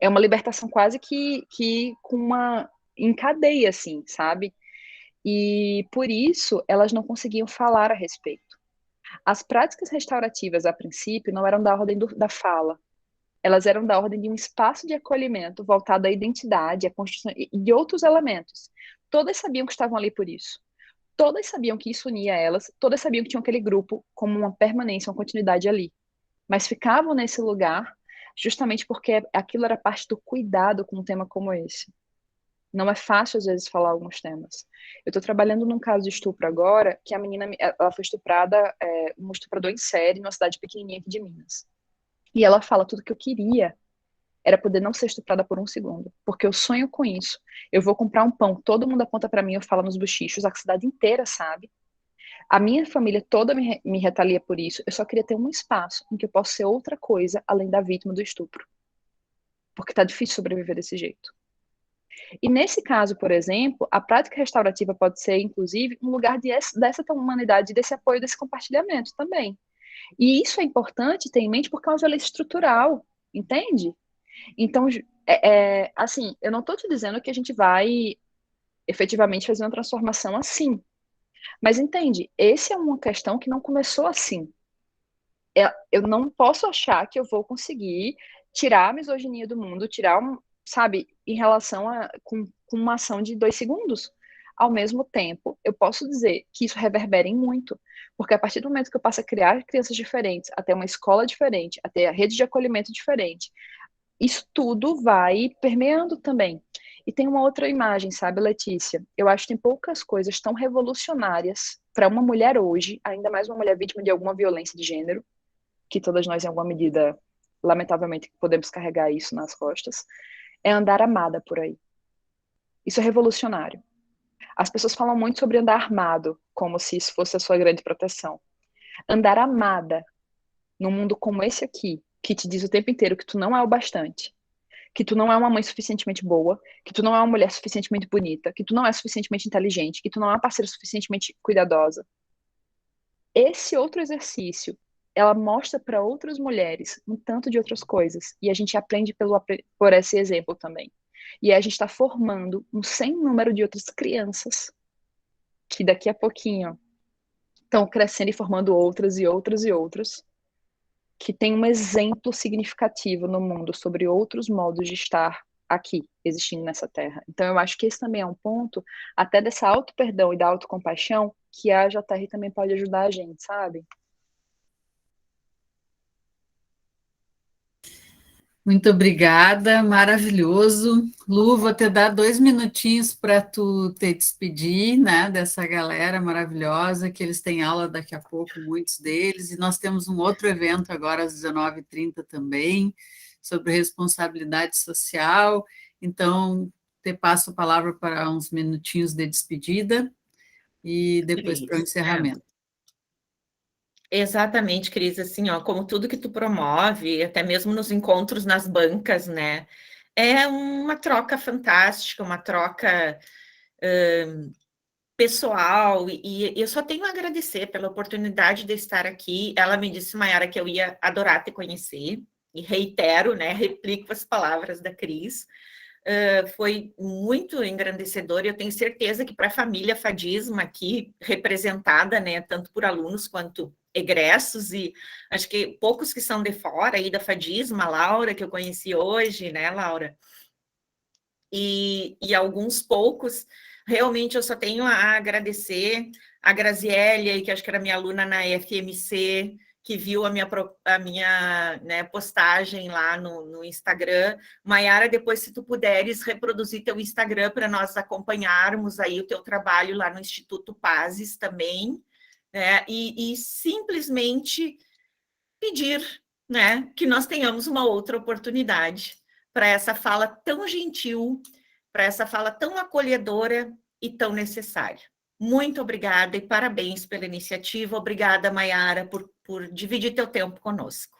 É uma libertação quase que com uma em cadeia, assim, sabe? E por isso elas não conseguiam falar a respeito. As práticas restaurativas, a princípio, não eram da ordem da fala. Elas eram da ordem de um espaço de acolhimento voltado à identidade, à construção e de outros elementos. Todas sabiam que estavam ali por isso. Todas sabiam que isso unia elas, todas sabiam que tinham aquele grupo como uma permanência, uma continuidade ali. Mas ficavam nesse lugar justamente porque aquilo era parte do cuidado com um tema como esse. Não é fácil, às vezes, falar alguns temas. Eu estou trabalhando num caso de estupro agora, que a menina ela foi estuprada, um estuprador em série, numa cidade pequenininha aqui de Minas. E ela fala, tudo que eu queria era poder não ser estuprada por um segundo, porque eu sonho com isso. Eu vou comprar um pão, todo mundo aponta para mim, eu falo nos bochichos, a cidade inteira sabe. A minha família toda me retalia por isso. Eu só queria ter um espaço em que eu possa ser outra coisa além da vítima do estupro. Porque tá difícil sobreviver desse jeito. E nesse caso, por exemplo, a prática restaurativa pode ser, inclusive, um lugar dessa humanidade, desse apoio, desse compartilhamento também. E isso é importante ter em mente porque é uma violência estrutural, entende? Então, assim, eu não estou te dizendo que a gente vai efetivamente fazer uma transformação assim. Mas entende, essa é uma questão que não começou assim. Eu não posso achar que eu vou conseguir tirar a misoginia do mundo, sabe, em relação com uma ação de 2 segundos. Ao mesmo tempo, eu posso dizer que isso reverbera em muito, porque a partir do momento que eu passo a criar crianças diferentes, até uma escola diferente, até a rede de acolhimento diferente, isso tudo vai permeando também. E tem uma outra imagem, sabe, Letícia? Eu acho que tem poucas coisas tão revolucionárias para uma mulher hoje, ainda mais uma mulher vítima de alguma violência de gênero, que todas nós, em alguma medida, lamentavelmente, podemos carregar isso nas costas, é andar amada por aí. Isso é revolucionário. As pessoas falam muito sobre andar armado, como se isso fosse a sua grande proteção. Andar amada num mundo como esse aqui, que te diz o tempo inteiro que tu não é o bastante, que tu não é uma mãe suficientemente boa, que tu não é uma mulher suficientemente bonita, que tu não é suficientemente inteligente, que tu não é uma parceira suficientemente cuidadosa. Esse outro exercício, ela mostra para outras mulheres um tanto de outras coisas, e a gente aprende por esse exemplo também. E a gente está formando um sem número de outras crianças, que daqui a pouquinho estão crescendo e formando outras e outras e outras, que tem um exemplo significativo no mundo sobre outros modos de estar aqui, existindo nessa terra. Então, eu acho que esse também é um ponto, até dessa auto-perdão e da autocompaixão, que a JR também pode ajudar a gente, sabe? Muito obrigada, maravilhoso. Lu, vou te dar 2 minutinhos para tu te despedir, né, dessa galera maravilhosa, que eles têm aula daqui a pouco, muitos deles, e nós temos um outro evento agora às 19h30 também, sobre responsabilidade social. Então, te passo a palavra para uns minutinhos de despedida e depois para o encerramento. Exatamente, Cris, assim, ó, como tudo que tu promove, até mesmo nos encontros nas bancas, né, é uma troca fantástica, uma troca pessoal, e eu só tenho a agradecer pela oportunidade de estar aqui. Ela me disse, Maiara, que eu ia adorar te conhecer, e reitero, né, replico as palavras da Cris. Foi muito engrandecedor, e eu tenho certeza que para a família Fadisma aqui, representada, né, tanto por alunos quanto egressos, e acho que poucos que são de fora aí da Fadisma, a Laura, que eu conheci hoje, né, Laura? E alguns poucos, realmente eu só tenho a agradecer a Graziele, que acho que era minha aluna na FMC, que viu a minha né, postagem lá no Instagram. Maiara, depois, se tu puderes reproduzir teu Instagram para nós acompanharmos aí o teu trabalho lá no Instituto Pazes também, né? E simplesmente pedir, né, que nós tenhamos uma outra oportunidade para essa fala tão gentil, para essa fala tão acolhedora e tão necessária. Muito obrigada e parabéns pela iniciativa. Obrigada, Maiara, por dividir teu tempo conosco.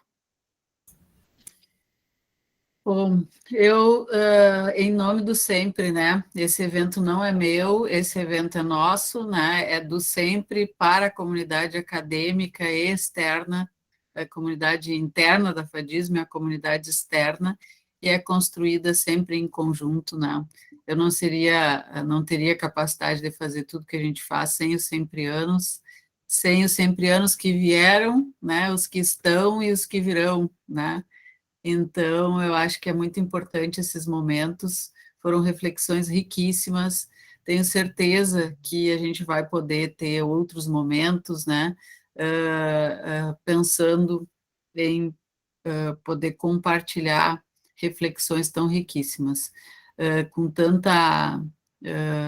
Bom, eu, em nome do Sempre, né? Esse evento não é meu, esse evento é nosso, né? É do Sempre para a comunidade acadêmica e externa, a comunidade interna da Fadismo e a comunidade externa, e é construída sempre em conjunto, né? Eu não teria capacidade de fazer tudo que a gente faz sem os semprianos que vieram, né? Os que estão e os que virão, né? Então, eu acho que é muito importante esses momentos, foram reflexões riquíssimas, tenho certeza que a gente vai poder ter outros momentos, né, pensando em poder compartilhar reflexões tão riquíssimas, com tanta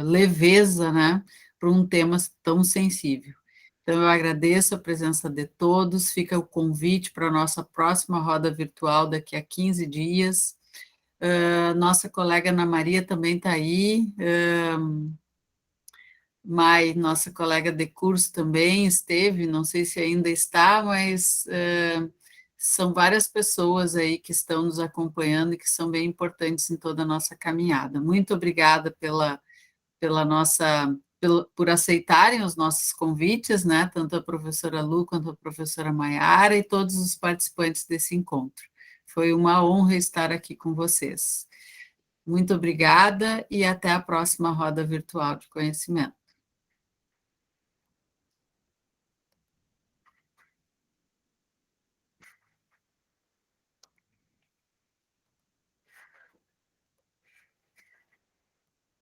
leveza, né, para um tema tão sensível. Então, eu agradeço a presença de todos, fica o convite para a nossa próxima roda virtual daqui a 15 dias. Nossa colega Ana Maria também está aí, Mai, nossa colega de curso também esteve, não sei se ainda está, mas são várias pessoas aí que estão nos acompanhando e que são bem importantes em toda a nossa caminhada. Muito obrigada por aceitarem os nossos convites, né? Tanto a professora Lu quanto a professora Maiara e todos os participantes desse encontro. Foi uma honra estar aqui com vocês. Muito obrigada e até a próxima roda virtual de conhecimento.